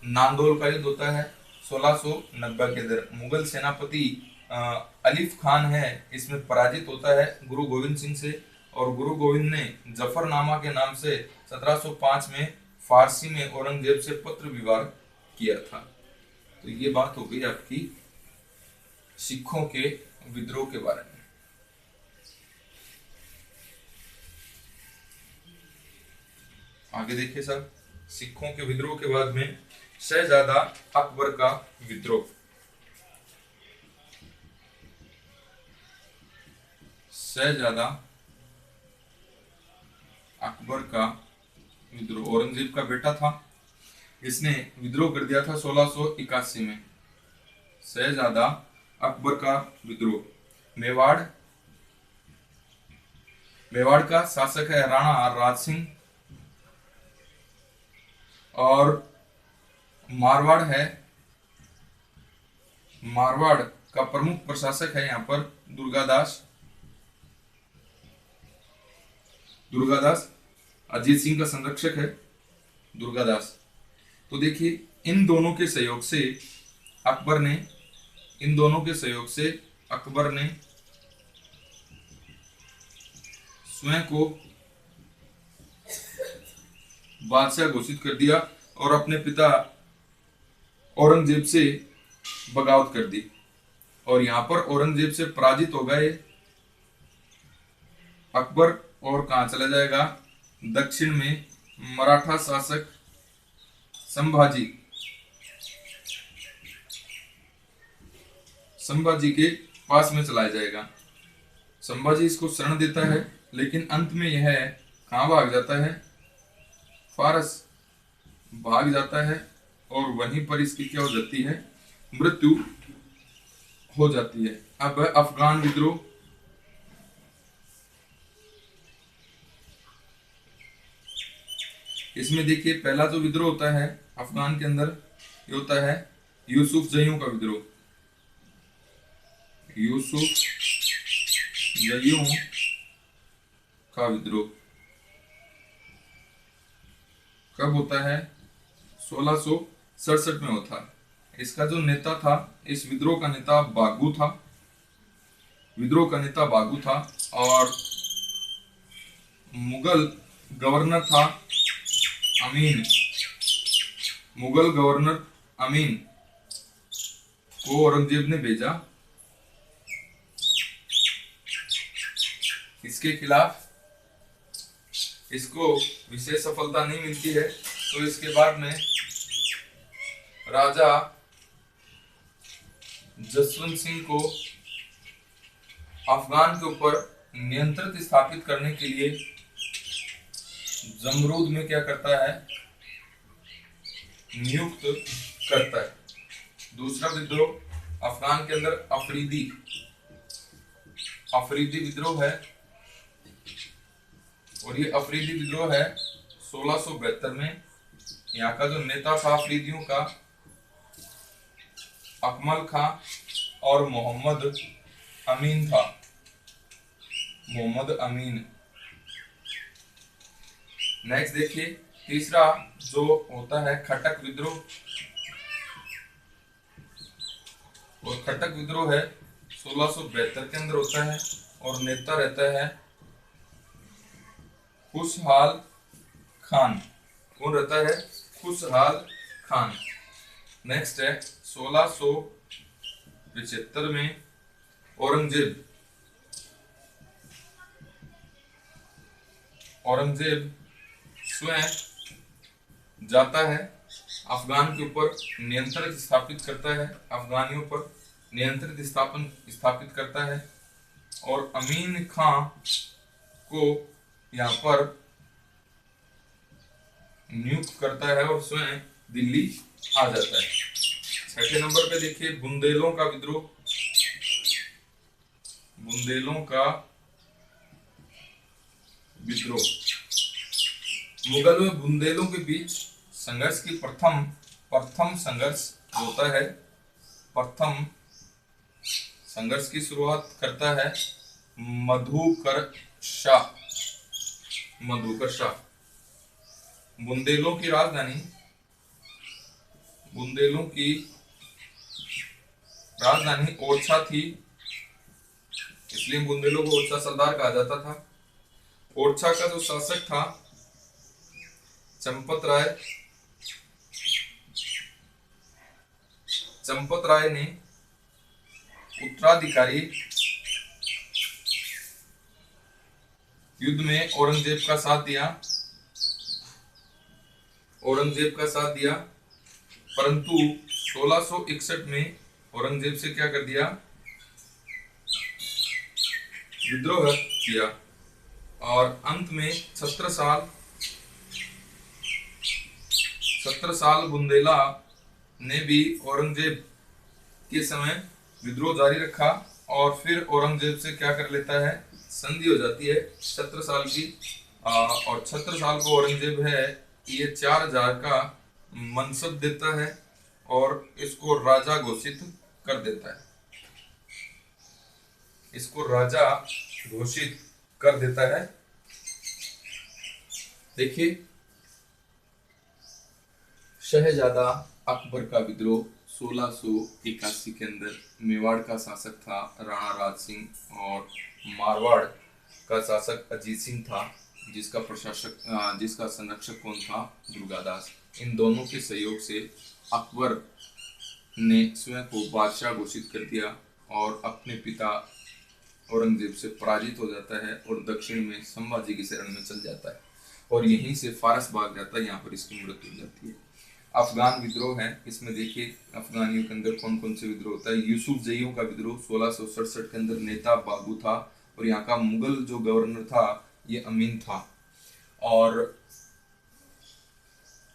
[SPEAKER 1] नांदौल का युद्ध होता है 1690 के अंदर। मुगल सेनापति अलीफ खान है, इसमें पराजित होता है गुरु गोविंद सिंह से, और गुरु गोविंद ने जफरनामा के नाम से 1705 में फारसी में औरंगजेब से पत्र विवाह किया था। तो ये बात हो गई आपकी सिखों के विद्रोह के बारे में। आगे देखिए सर, सिखों के विद्रोह के बाद में शहजादा अकबर का विद्रोह। शहजादा अकबर का विद्रोह औरंगजेब का बेटा था, इसने विद्रोह कर दिया था 1681 में। शहजादा अकबर का विद्रोह। मेवाड़ का शासक है राणा राज सिंह, और मारवाड़ का प्रमुख प्रशासक है यहाँ पर दुर्गादास। अजीत सिंह का संरक्षक है दुर्गादास। तो देखिए इन दोनों के सहयोग से अकबर ने स्वयं को बादशाह घोषित कर दिया और अपने पिता औरंगजेब से बगावत कर दी, और यहाँ पर औरंगजेब से पराजित हो गए अकबर, और कहाँ चला जाएगा, दक्षिण में मराठा शासक संभाजी के पास में चला जाएगा। संभाजी इसको शरण देता है, लेकिन अंत में यह कहाँ भाग जाता है, फारस भाग जाता है, और वहीं पर इसकी क्या हो जाती है, मृत्यु हो जाती है। अब अफगान विद्रोह। इसमें देखिए पहला जो विद्रोह होता है अफगान के अंदर, ये होता है यूसुफ जयूं का विद्रोह। यूसुफ जयूं का विद्रोह कब होता है, 1667 में होता है। इसका जो नेता था, इस विद्रोह का नेता बागू था, और मुगल गवर्नर था अमीन को औरंगजेब ने भेजा इसके खिलाफ। इसको विशेष सफलता नहीं मिलती है, तो इसके बाद में राजा जसवंत सिंह को अफगान के ऊपर नियंत्रण स्थापित करने के लिए जमरूद में क्या करता है, नियुक्त करता है। दूसरा विद्रोह अफगान के अंदर अफरीदी विद्रोह है, और ये अफरीदी विद्रोह है 1672 में। यहाँ का जो नेता था अफरीदियों का, अकमल खां और मोहम्मद अमीन। नेक्स्ट देखिए तीसरा जो होता है खटक विद्रोह, और खटक विद्रोह है 1672 के अंदर होता है, और नेता रहता है खुशहाल खान। कौन रहता है, खुशहाल खान। नेक्स्ट है 1675 में औरंगजेब स्वयं जाता है अफगान के ऊपर नियंत्रण स्थापित करता है, अफगानियों पर नियंत्रण स्थापित करता है, और अमीन खां को यहाँ पर नियुक्त करता है और स्वयं दिल्ली आ जाता है। छठे नंबर पे देखिए बुंदेलों का विद्रोह। मुगल व बुंदेलों के बीच संघर्ष की प्रथम संघर्ष होता है। प्रथम संघर्ष की शुरुआत करता है मधुकर शाह। बुंदेलों की राजधानी ओरछा थी, इसलिए बुंदेलों को ओरछा सरदार कहा जाता था। ओरछा का जो शासक था चंपत राय, चंपत राय ने उत्तराधिकारी युद्ध में औरंगजेब का साथ दिया, औरंगजेब का साथ दिया, परंतु 1661 में औरंगजेब से क्या कर दिया, विद्रोह किया और अंत में 17 साल बुंदेला ने भी औरंगजेब के समय विद्रोह जारी रखा और फिर औरंगजेब से क्या कर लेता है, संधि हो जाती है 17 साल की। और 17 साल को औरंगजेब है ये 4000 का मनसब देता है और इसको राजा घोषित कर देता है, इसको राजा घोषित कर देता है। देखिए, शहजादा अकबर का विद्रोह 1681 के अंदर मेवाड़ का शासक था राणा राज सिंह और मारवाड़ का शासक अजीत सिंह था, जिसका संरक्षक कौन था, दुर्गादास। इन दोनों के सहयोग से अकबर ने स्वयं को बादशाह घोषित कर दिया और अपने पिता औरंगजेब से पराजित हो जाता है और दक्षिण में संभाजी की शरण में चल जाता है और यहीं से फारस भाग जाता है, यहाँ पर इसकी मृत्यु हो जाती है। अफगान विद्रोह है, इसमें देखिए अफगानियों के अंदर कौन कौन से विद्रोह होता है। यूसुफ जईयों का विद्रोह 1667 के अंदर नेता बागू था और यहाँ का मुगल जो गवर्नर था ये अमीन था। और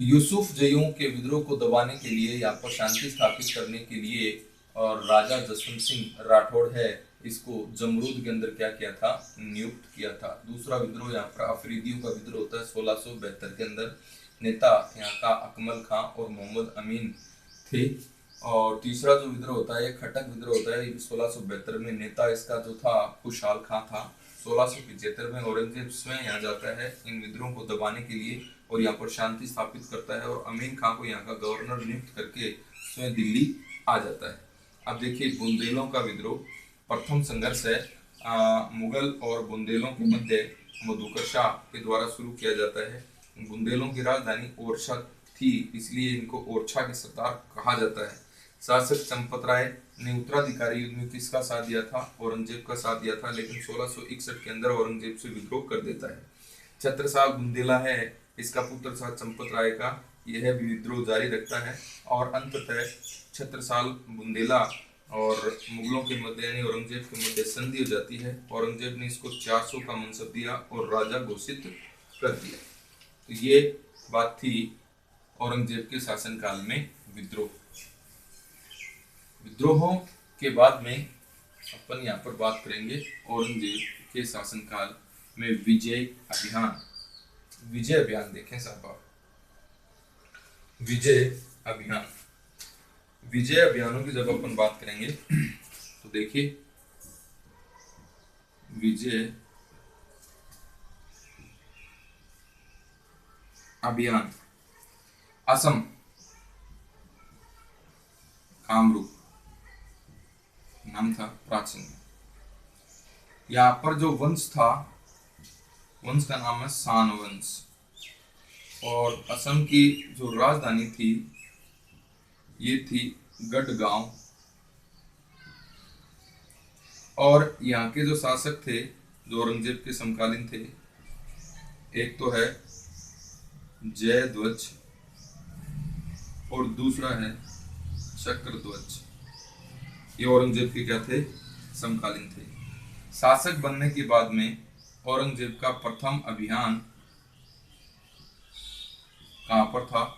[SPEAKER 1] यूसुफ जईयों के विद्रोह को दबाने के लिए, यहाँ पर शांति स्थापित करने के लिए, और राजा जसवंत सिंह राठौड़ है इसको जमरूद के अंदर क्या किया था, नियुक्त किया था। दूसरा विद्रोह यहाँ पर अफरीदियों का विद्रोह होता है 1672 के अंदर, नेता यहाँ का अकमल खां और मोहम्मद अमीन थे। और तीसरा जो विद्रोह होता है खटक विद्रोह होता है 1672 में, नेता इसका जो था खुशहाल खां था। 1675 में औरंगजेब स्वयं यहाँ जाता है इन विद्रोह को दबाने के लिए और यहाँ पर शांति स्थापित करता है और अमीन खां को यहाँ का गवर्नर नियुक्त करके स्वयं दिल्ली आ जाता है। अब देखिए बुंदेलों का विद्रोह, प्रथम संघर्ष है मुगल और बुंदेलों के मध्य मधुकर शाह के द्वारा शुरू किया जाता है। बुंदेलों की राजधानी ओरछा थी, इसलिए इनको ओरछा के सरदार कहा जाता है। शासक चंपत राय ने उत्तराधिकारी युद्ध में किसका साथ दिया था, औरंगजेब का साथ दिया था, लेकिन 1661 के अंदर औरंगजेब से विद्रोह कर देता है। छत्रसाल बुंदेला है इसका पुत्र था चंपत राय का, यह भी विद्रोह जारी रखता है और अंततः छत्रसाल बुंदेला और मुगलों के मध्य यानी औरंगजेब के मध्य संधि हो जाती है। औरंगजेब ने इसको 400 का मनसब दिया और राजा घोषित कर दिया। तो ये बात थी औरंगजेब के शासनकाल में विद्रोह। विद्रोहों के बाद में अपन यहाँ पर बात करेंगे औरंगजेब के शासनकाल में विजय अभियान। विजय अभियान देखें साहब, विजय अभियान, विजय अभियानों की जब अपन बात करेंगे तो देखिए विजय अभियान, असम, कामरूप नाम था प्राचीन में। यहाँ पर जो वंश था, वंश का नाम है सान वंश, और असम की जो राजधानी थी ये थी गढ़गांव। और यहाँ के जो शासक थे जो औरंगजेब के समकालीन थे, एक तो है जयध्वज और दूसरा है चक्रध्वज। ये औरंगजेब के क्या थे, समकालीन थे। शासक बनने के बाद में औरंगजेब का प्रथम अभियान कहां पर था,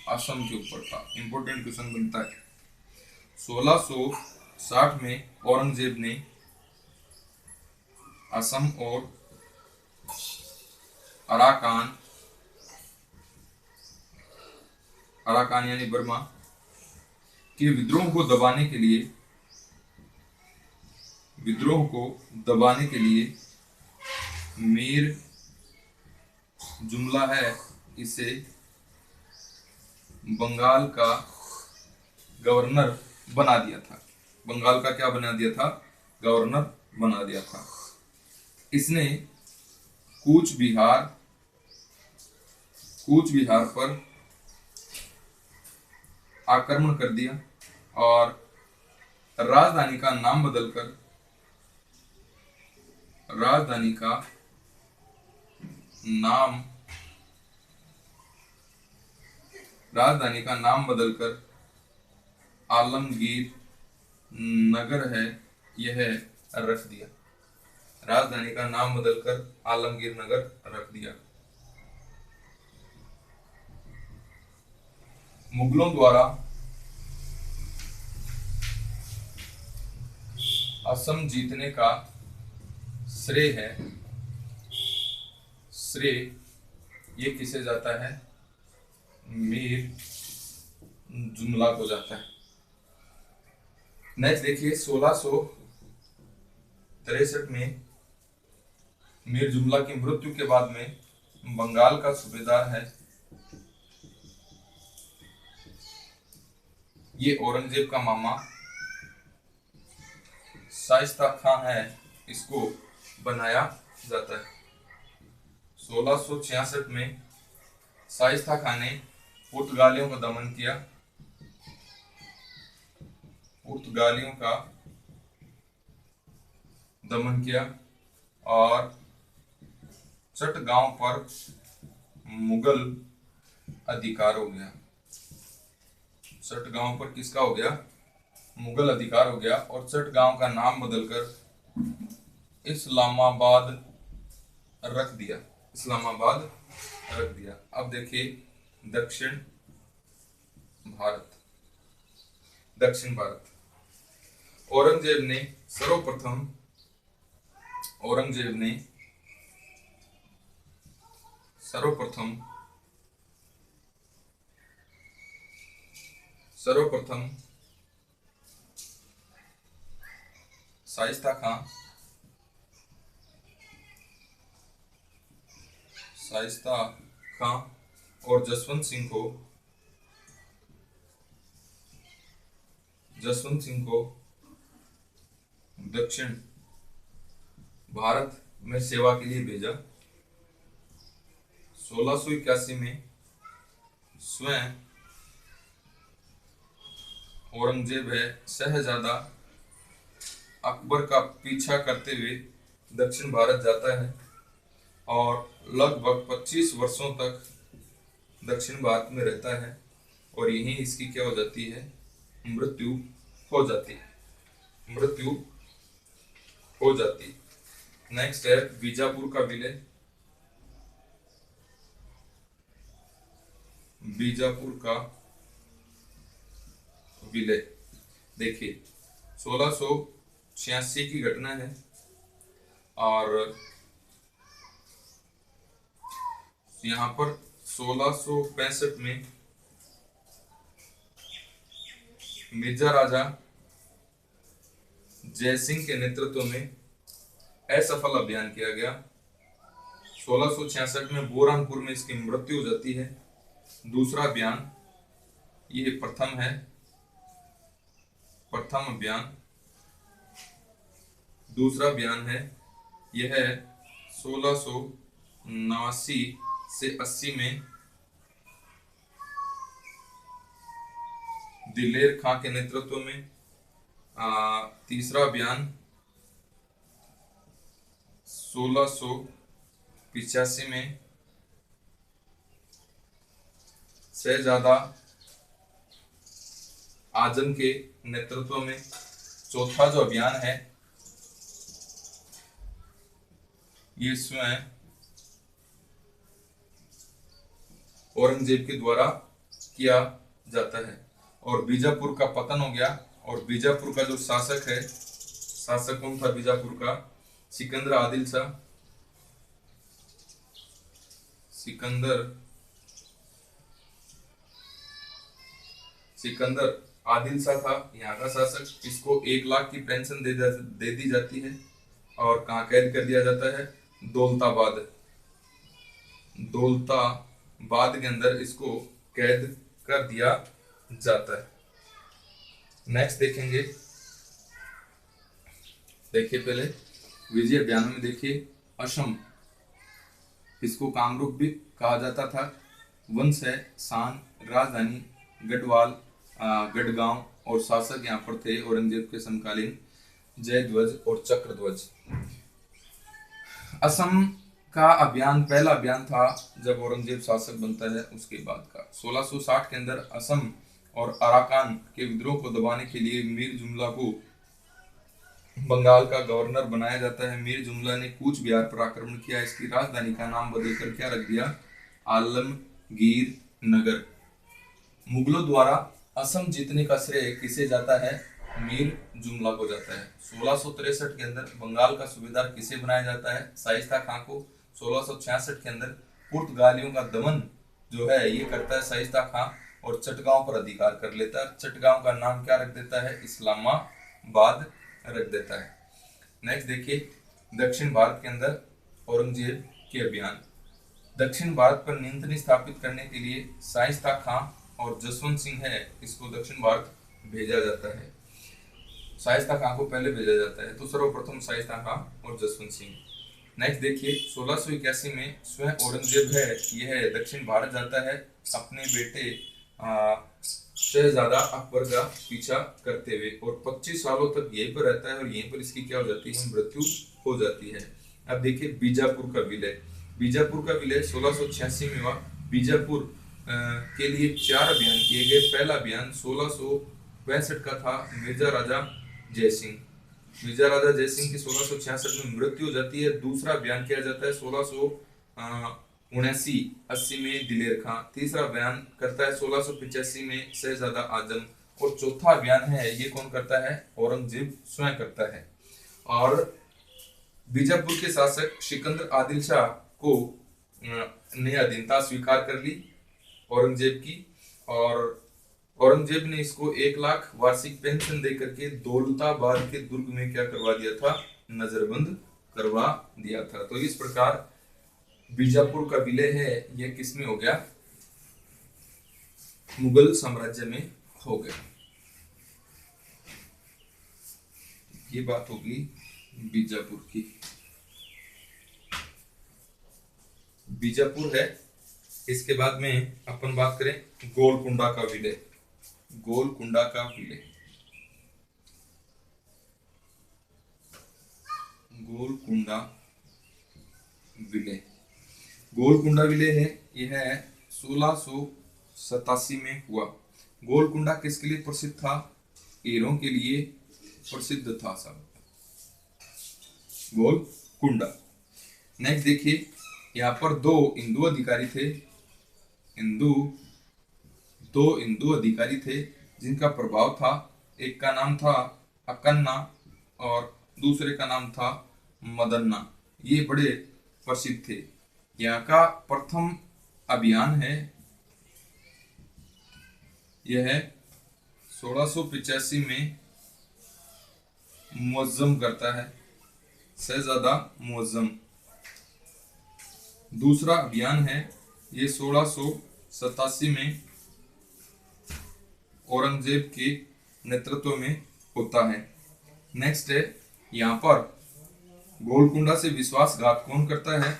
[SPEAKER 1] असम के ऊपर था। इंपॉर्टेंट क्वेश्चन बनता है। 1660 में औरंगजेब ने असम और अराकान यानी बर्मा के विद्रोह को दबाने के लिए मीर जुमला है इसे बंगाल का गवर्नर बना दिया था। बंगाल का क्या बना दिया था, गवर्नर बना दिया था। इसने कूच बिहार पर आक्रमण कर दिया और राजधानी का नाम बदलकर आलमगीर नगर है यह रख दिया। राजधानी का नाम बदलकर आलमगीर नगर रख दिया। मुगलों द्वारा असम जीतने का श्रेय ये किसे जाता है, मीर जुमला को जाता है। नेक्स्ट देखिए 1663 में मीर जुमला की मृत्यु के बाद में बंगाल का सूबेदार है ये औरंगजेब का मामा शाइस्ता खां है, इसको बनाया जाता है। 1666 में शाइस्ता खां ने पुर्तगालियों का दमन किया और चटगांव पर मुगल अधिकार हो गया। चटगांव पर किसका हो गया, मुगल अधिकार हो गया और चटगांव का नाम बदलकर इस्लामाबाद रख दिया। अब देखिए दक्षिण भारत। औरंगजेब ने सर्वप्रथम शाइस्ता खां और जसवंत सिंह को दक्षिण भारत में सेवा के लिए भेजा। 1681 में स्वयं औरंगजेब है शहजादा अकबर का पीछा करते हुए दक्षिण भारत जाता है और लगभग 25 वर्षों तक दक्षिण भारत में रहता है और यहीं इसकी क्या हो जाती है, मृत्यु हो जाती। नेक्स्ट है बीजापुर का विलय। देखिए 1686 की घटना है और यहाँ पर 1665 में मिर्जा राजा जयसिंह के नेतृत्व में असफल अभियान किया गया। 1666 में बुरहानपुर में इसकी मृत्यु हो जाती है। दूसरा अभियान ये प्रथम अभियान। दूसरा अभियान है यह 1679 से 80 में दिलेर खां के नेतृत्व में। तीसरा अभियान 1685 में शहजादा आजम के नेतृत्व में। चौथा जो अभियान है ये स्वयं औरंगजेब के द्वारा किया जाता है और बीजापुर का पतन हो गया। और बीजापुर का जो शासक कौन था बीजापुर का, सिकंदर आदिल शाह था यहाँ का शासक। इसको 1 लाख की पेंशन दे दी जाती है और कहाँ कैद कर दिया जाता है, दौलताबाद के अंदर इसको कैद कर दिया जाता है। नेक्स्ट देखेंगे देखिए पहले विजय अभियान में देखिए असम, इसको कामरूप भी कहा जाता था। वंश है शान, राजधानी गढ़वाल, गढ़गांव और शासक यहाँ पर थे औरंगजेब के समकालीन जयध्वज और चक्रध्वज। असम का अभियान पहला अभियान था जब औरंगजेब शासक बनता है उसके बाद का। 1660 के अंदर असम और अराकान के विद्रोह को दबाने के लिए मीर जुमला को बंगाल का गवर्नर बनाया जाता है। मीर जुमला ने कूच बिहार पर आक्रमण किया। इसकी राजधानी का नाम बदलकर क्या रख दिया? आलमगीर नगर। मुगलों द्वारा असम जीतने का श्रेय किसे जाता है? मीर जुमला को जाता है। 1663 के अंदर बंगाल का सूबेदार किसे बनाया जाता है? शाइस्ता खां को। 1666 के अंदर पुर्तगालियों का दमन जो है ये करता है शाइस्ता खां और चटगांव पर अधिकार कर लेता है। चटगांव का नाम क्या रख देता है? इस्लामाबाद रख देता है। नेक्स्ट देखिए दक्षिण भारत के अंदर औरंगजेब के अभियान। दक्षिण भारत पर नियंत्रण स्थापित करने के लिए शाइस्ता खां और जसवंत सिंह है इसको दक्षिण भारत भेजा जाता है। शाइस्ता खां को पहले भेजा जाता है, तो सर्वप्रथम शाइस्ता खां और जसवंत सिंह। नेक्स्ट देखिए 1681 में स्वयं औरंगजेब है यह दक्षिण भारत जाता है अपने बेटे शहजादा अकबर का पीछा करते हुए और 25 सालों तक यहीं पर रहता है और यहीं पर इसकी क्या हो जाती है? मृत्यु हो जाती है। अब देखिए बीजापुर का विलय। बीजापुर का विलय 1686 में हुआ। बीजापुर के लिए 4 अभियान किए गए। पहला अभियान 1665 का था मिर्जा राजा जयसिंह। मिर्जा राजा जयसिंह की 1666 में मृत्यु हो जाती है। दूसरा अभियान किया जाता है 1679-80 में दिलेर खां। तीसरा अभियान करता है 1685 में शहजादा आजम और चौथा अभियान है ये कौन करता है? औरंगजेब स्वयं करता है। और बीजापुर के शासक सिकंदर आदिल शाह को ने अधीनता स्वीकार कर ली औरंगजेब की और औरंगजेब ने इसको 1 लाख वार्षिक पेंशन देकर के दौलताबाद के दुर्ग में क्या करवा दिया था? नजरबंद करवा दिया था। तो इस प्रकार बीजापुर का विलय है यह किसमें हो गया? मुगल साम्राज्य में हो गया। ये बात होगी बीजापुर की। बीजापुर है। इसके बाद में अपन बात करें गोलकुंडा का विलय। गोलकुंडा का विलय, गोलकुंडा विलय, गोलकुंडा विलय है यह 1687 में हुआ। गोलकुंडा किसके लिए प्रसिद्ध था? हीरों के लिए प्रसिद्ध था सब गोलकुंडा। नेक्स्ट देखिए यहाँ पर 2 हिंदू अधिकारी थे। दो हिंदू अधिकारी थे जिनका प्रभाव था। एक का नाम था अकन्ना और दूसरे का नाम था मदन्ना। ये बड़े प्रसिद्ध थे। यहाँ का प्रथम अभियान है यह है 1685 में मुअज्जम करता है शहजादा मुअज्जम। दूसरा अभियान है ये 1687 में औरंगजेब के नेतृत्व में होता है। नेक्स्ट है यहाँ पर गोलकुंडा से विश्वासघात कौन करता है?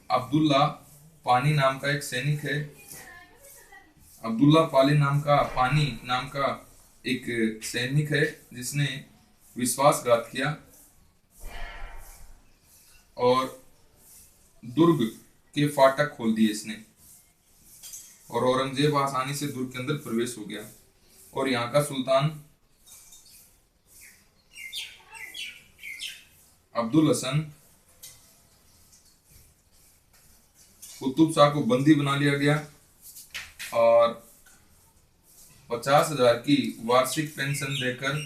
[SPEAKER 1] अब्दुल्ला पानी नाम का एक सैनिक है। अब्दुल्ला पानी नाम का एक सैनिक है जिसने विश्वासघात किया और दुर्ग के फाटक खोल दिए इसने और औरंगजेब आसानी से दुर्ग के अंदर प्रवेश हो गया। और यहाँ का सुल्तान अब्दुल हसन कुतुब शाह को बंदी बना लिया गया और 50,000 की वार्षिक पेंशन देकर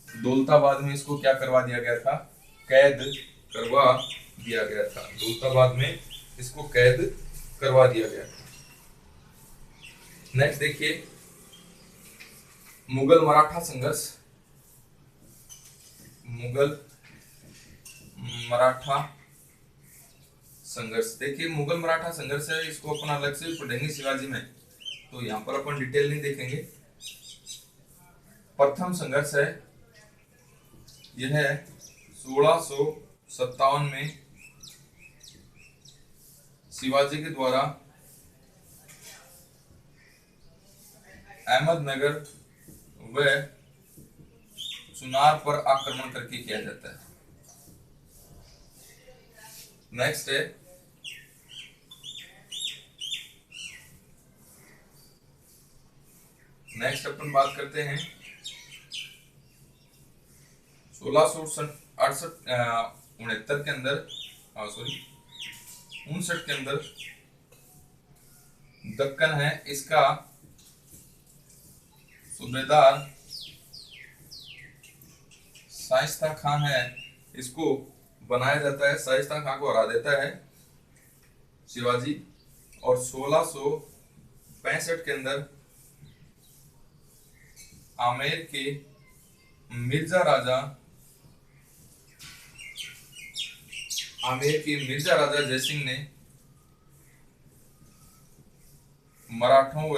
[SPEAKER 1] दौलताबाद में इसको क्या करवा दिया गया था? कैद करवा दिया गया था। दौलताबाद में इसको कैद करवा दिया गया था। नेक्स्ट देखिए मुगल मराठा संघर्ष। मुगल मराठा संघर्ष देखिए मुगल मराठा संघर्ष है, इसको अपन अलग से पढ़ेंगे शिवाजी में, तो यहाँ पर अपन डिटेल नहीं देखेंगे। प्रथम संघर्ष है यह 1657 में शिवाजी के द्वारा अहमदनगर व चुनार पर आक्रमण करके किया जाता है। नेक्स्ट है अपन बात करते हैं 1668 के अंदर 59 के अंदर दक्कन है, इसका सूबेदार शाइस्ता खां है, इसको बनाया जाता है। शाइस्ता खां को हरा देता है शिवाजी। और 1665 के अंदर आमेर के मिर्जा राजा जयसिंह ने मराठों व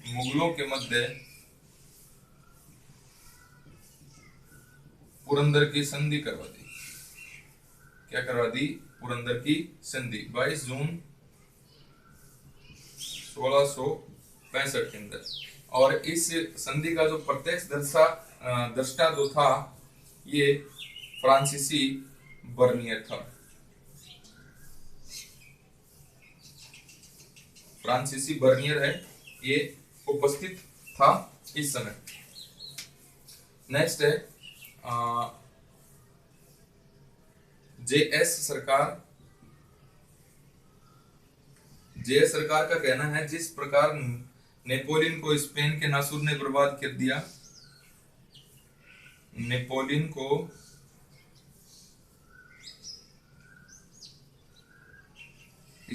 [SPEAKER 1] मुगलों के मध्य पुरंदर की संधि करवा दी। क्या करवा दी? पुरंदर की संधि 22 जून 1665 के अंदर। और इस संधि का जो प्रत्यक्ष दृष्टा जो था ये फ्रांसीसी बर्नियर था। फ्रांसीसी बर्नियर है, ये उपस्थित था इस समय। नेक्स्ट है जेएस सरकार का कहना है जिस प्रकार नेपोलियन को स्पेन के नासूर ने बर्बाद कर दिया, नेपोलियन को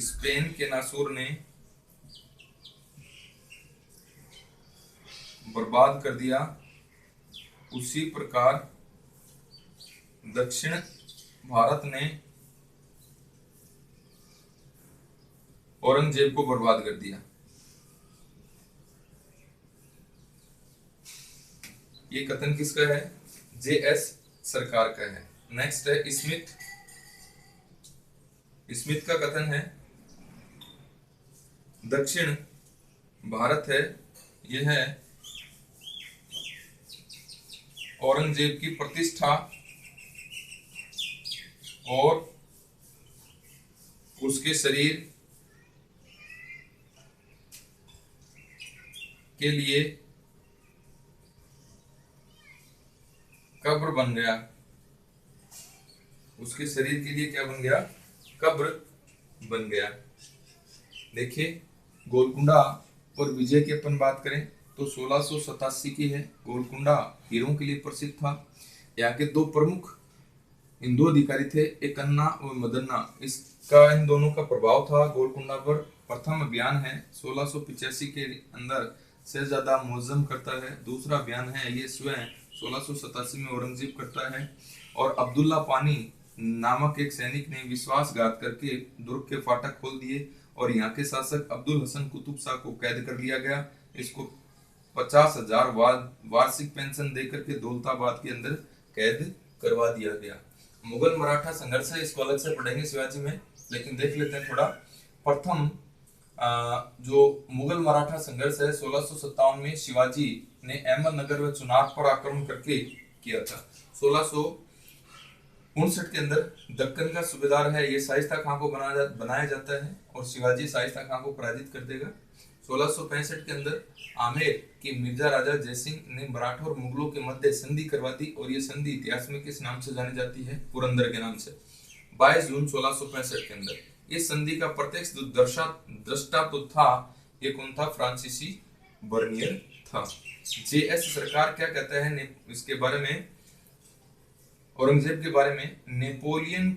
[SPEAKER 1] स्पेन के नासूर ने बर्बाद कर दिया, उसी प्रकार दक्षिण भारत ने औरंगजेब को बर्बाद कर दिया। ये कथन किसका है? जेएस सरकार का है। नेक्स्ट है स्मिथ का कथन है दक्षिण भारत है यह औरंगजेब की प्रतिष्ठा और उसके शरीर के लिए कब्र बन गया। उसके शरीर के लिए क्या बन गया? कब्र बन गया। देखिए गोलकुंडा और विजय की अपन बात करें तो 1687 की है। गोलकुंडा हीरों के लिए प्रसिद्ध था। यहाँ के दो प्रमुख हिंदू अधिकारी थे, एक अन्ना और मदन्ना। इसका इन दोनों का प्रभाव था गोलकुंडा पर। प्रथम अभियान है 1685 के अंदर शहजादा मुअज्जम करता है। दूसरा अभियान है ये स्वयं 1687 में औरंगजेब करता है। और अब्दुल्ला पानी नामक एक सैनिक ने विश्वासघात करके दुर्ग के फाटक खोल दिए और यहाँ के शासक अब्दुल हसन कुतुब शाह को कैद कर लिया गया। इसको 50,000 वार्षिक पेंशन देकर के दौलताबाद के अंदर कैद करवा दिया गया। मुगल मराठा संघर्ष है, इसको अलग से पढ़ेंगे शिवाजी में, लेकिन देख लेते हैं थोड़ा। प्रथम जो मुगल मराठा संघर्ष है 1657 में शिवाजी ने अहमदनगर व चुनार पर आक्रमण करके किया था। 1659 के अंदर दक्कन का सूबेदार है ये शाइस्ता खां को बनाया जाता है और शिवाजी शाइस्ता खां को पराजित कर देगा। 1665 के अंदर आमेर के मिर्जा राजा जयसिंह ने मराठा और मुगलों के मध्य संधि करवा दी और ये संधि इतिहास में किस नाम से जानी जाती है? पुरंदर के नाम से। 22 जून 1665 के अंदर इस संधि का प्रत्यक्ष दृष्टा तो था, ये कौन था? फ्रांसीसी बर्नियर था। जेएस सरकार क्या कहता है इसके बारे में, औरंगजेब के बारे में? नेपोलियन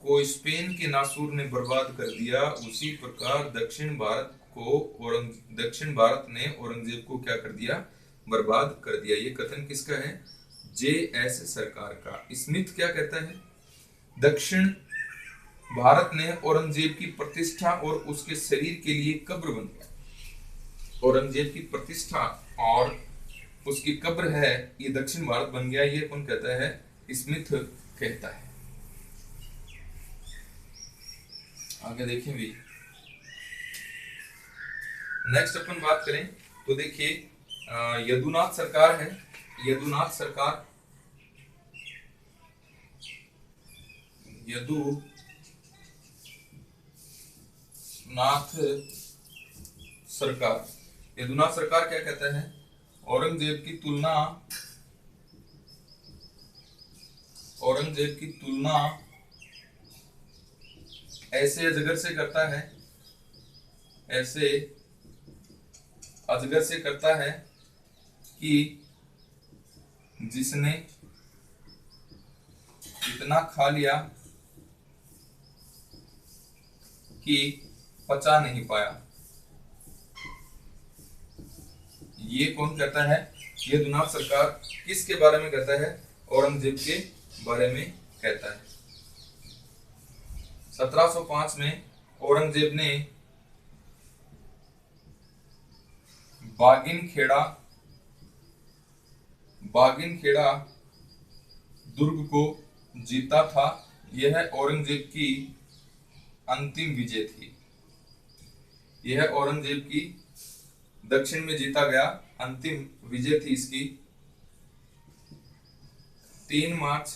[SPEAKER 1] को स्पेन के नासूर ने बर्बाद कर दिया, उसी प्रकार दक्षिण भारत ने औरंगजेब को क्या कर दिया? बर्बाद कर दिया। ये कथन किसका है? जेएस सरकार का। स्मिथ क्या कहता है? दक्षिण भारत ने औरंगजेब की प्रतिष्ठा और उसके शरीर के लिए कब्र बन गया। औरंगजेब की प्रतिष्ठा और उसकी कब्र है, ये दक्षिण भारत बन गया, ये कौन कहता है? स्मिथ कहता है। आगे देखें भी। नेक्स्ट अपन बात करें तो देखिए यदुनाथ सरकार है। यदुनाथ सरकार, यदुनाथ सरकार, यदुनाथ सरकार क्या कहता है? औरंगजेब की तुलना ऐसे अजगर से करता है, ऐसे अजगर से करता है कि जिसने इतना खा लिया कि पचा नहीं पाया। ये कौन कहता है? यदुनाथ सरकार किसके बारे में कहता है? औरंगजेब के बारे में कहता है। 1705 में औरंगजेब ने बागिन खेड़ा दुर्ग को जीता था। यह औरंगजेब की अंतिम विजय थी। यह औरंगजेब की दक्षिण में जीता गया अंतिम विजय थी इसकी। 3 मार्च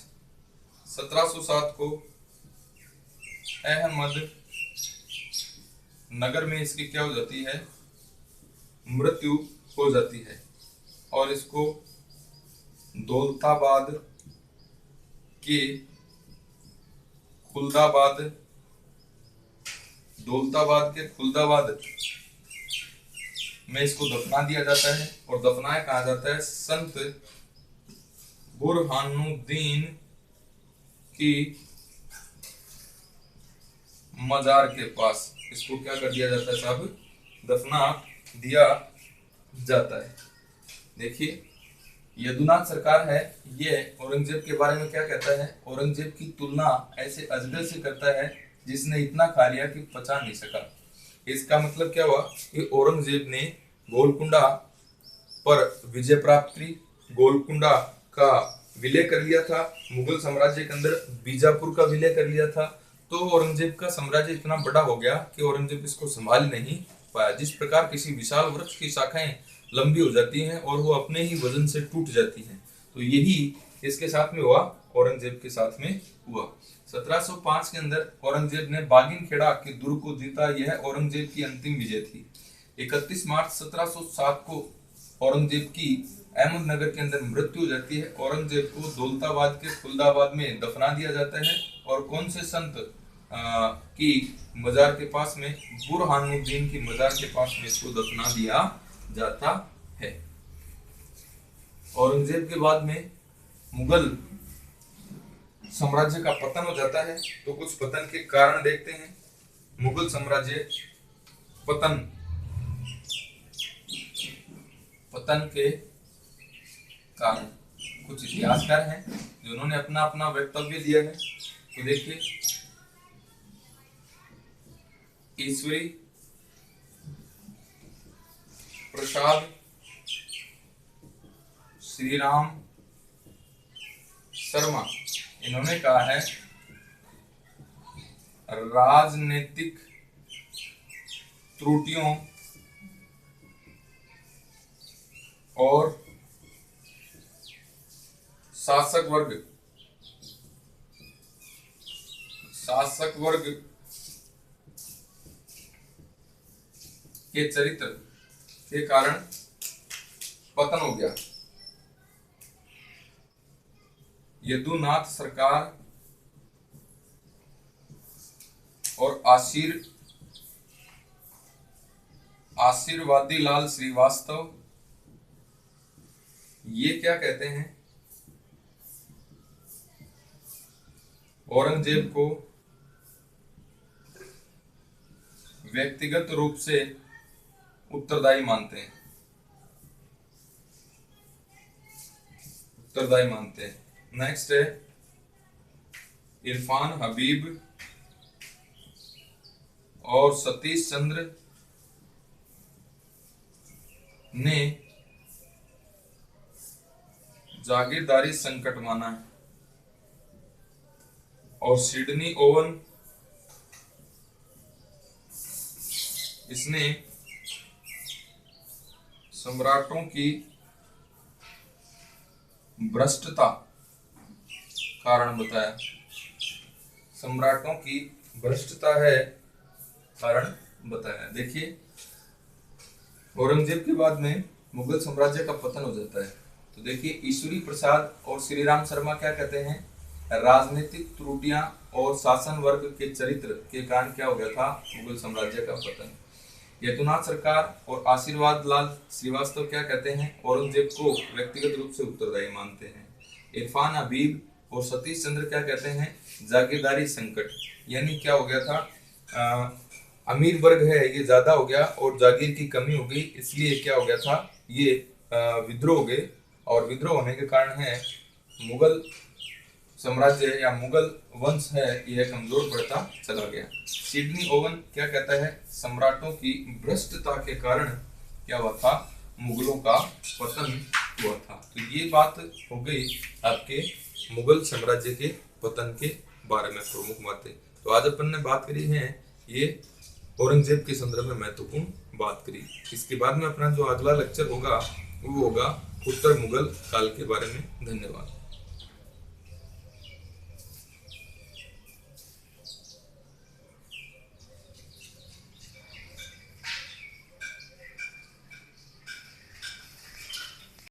[SPEAKER 1] 1707 को अहमद नगर में इसकी क्या हो जाती है? मृत्यु हो जाती है और इसको दौलताबाद के खुलदाबाद में इसको दफना दिया जाता है। और दफनाया कहा जाता है? संत बुरहानुद्दीन की मजार के पास इसको क्या कर दिया जाता है साहब? दफना दिया जाता है। देखिए यदुनाथ सरकार है, ये औरंगजेब के बारे में क्या कहता है? औरंगजेब की तुलना ऐसे अजगर से करता है जिसने इतना खा लिया कि पचा नहीं सका। इसका मतलब क्या हुआ कि औरंगजेब ने गोलकुंडा पर विजय प्राप्त की, गोलकुंडा का विलय कर लिया था, मुगल साम्राज्य के अंदर बीजापुर का विलय कर लिया था। तो औरंगजेब का साम्राज्य इतना बड़ा हो गया कि औरंगजेब इसको संभाल नहीं पाया। जिस प्रकार किसी विशाल वृक्ष की शाखाएं लंबी हो जाती हैं और वो अपने ही वजन से टूट जाती हैं, तो यही इसके साथ में हुआ, औरंगजेब के साथ में हुआ। 1705 के अंदर औरंगजेब ने बागिन खेड़ा के दुर्ग को जीता। यह औरंगजेब की अंतिम विजय थी। 31 मार्च 1707 को औरंगजेब की अहमदनगर के अंदर मृत्यु हो जाती है। औरंगजेब को दौलताबाद के खुलदाबाद में दफना दिया जाता है। और कौन से संत की मजार के पास में? बुरहानुद्दीन की मजार के पास में इसको दफना दिया जाता है। औरंगजेब के बाद में मुगल साम्राज्य का पतन हो जाता है। तो कुछ पतन के कारण देखते हैं। मुगल साम्राज्य पतन के कारण कुछ इतिहासकार हैं जिन्होंने अपना अपना वक्तव्य दिया है। तो देखिए ईश्वरी प्रसाद श्रीराम शर्मा, इन्होंने कहा है राजनीतिक त्रुटियों और शासक वर्ग के चरित्र के कारण पतन हो गया। यदुनाथ सरकार और आशीर्वादी लाल श्रीवास्तव ये क्या कहते हैं? औरंगजेब को व्यक्तिगत रूप से उत्तरदायी मानते हैं। नेक्स्ट है इरफान हबीब और सतीश चंद्र ने जागीरदारी संकट माना है और सिडनी ओवन इसने सम्राटों की भ्रष्टता कारण बताया। सम्राटों की भ्रष्टता है कारण बताया। देखिए, औरंगजेब के बाद में मुगल साम्राज्य का पतन हो जाता है। तो देखिए, ईश्वरी प्रसाद और श्री राम शर्मा क्या कहते हैं, राजनीतिक त्रुटियां और शासन वर्ग के चरित्र के कारण क्या हो गया था, मुगल साम्राज्य का पतन। यदुनाथ सरकार और आशीर्वाद लाल श्रीवास्तव क्या कहते हैं, औरंगजेब को व्यक्तिगत रूप से उत्तरदायी मानते हैं। इरफान हबीब और सतीश चंद्र क्या कहते हैं, जागीरदारी संकट, यानी क्या हो गया था, अमीर वर्ग है ये ज्यादा हो गया और जागीर की कमी हो गई, इसलिए क्या हो गया था, ये विद्रोह हो गए। और विद्रोह होने के कारण है मुगल साम्राज्य या मुगल वंश है यह कमजोर पड़ता चला गया। सिडनी ओवन क्या कहता है, सम्राटों की भ्रष्टता के कारण क्या हुआ था, मुगलों का पतन हुआ था। तो ये बात हो गई आपके मुगल साम्राज्य के पतन के बारे में प्रमुख बातें। तो आज अपन ने बात करी है ये औरंगजेब के संदर्भ में महत्वपूर्ण बात करी। इसके बाद में अपना जो अगला लेक्चर होगा वो होगा उत्तर मुगल काल के बारे में। धन्यवाद।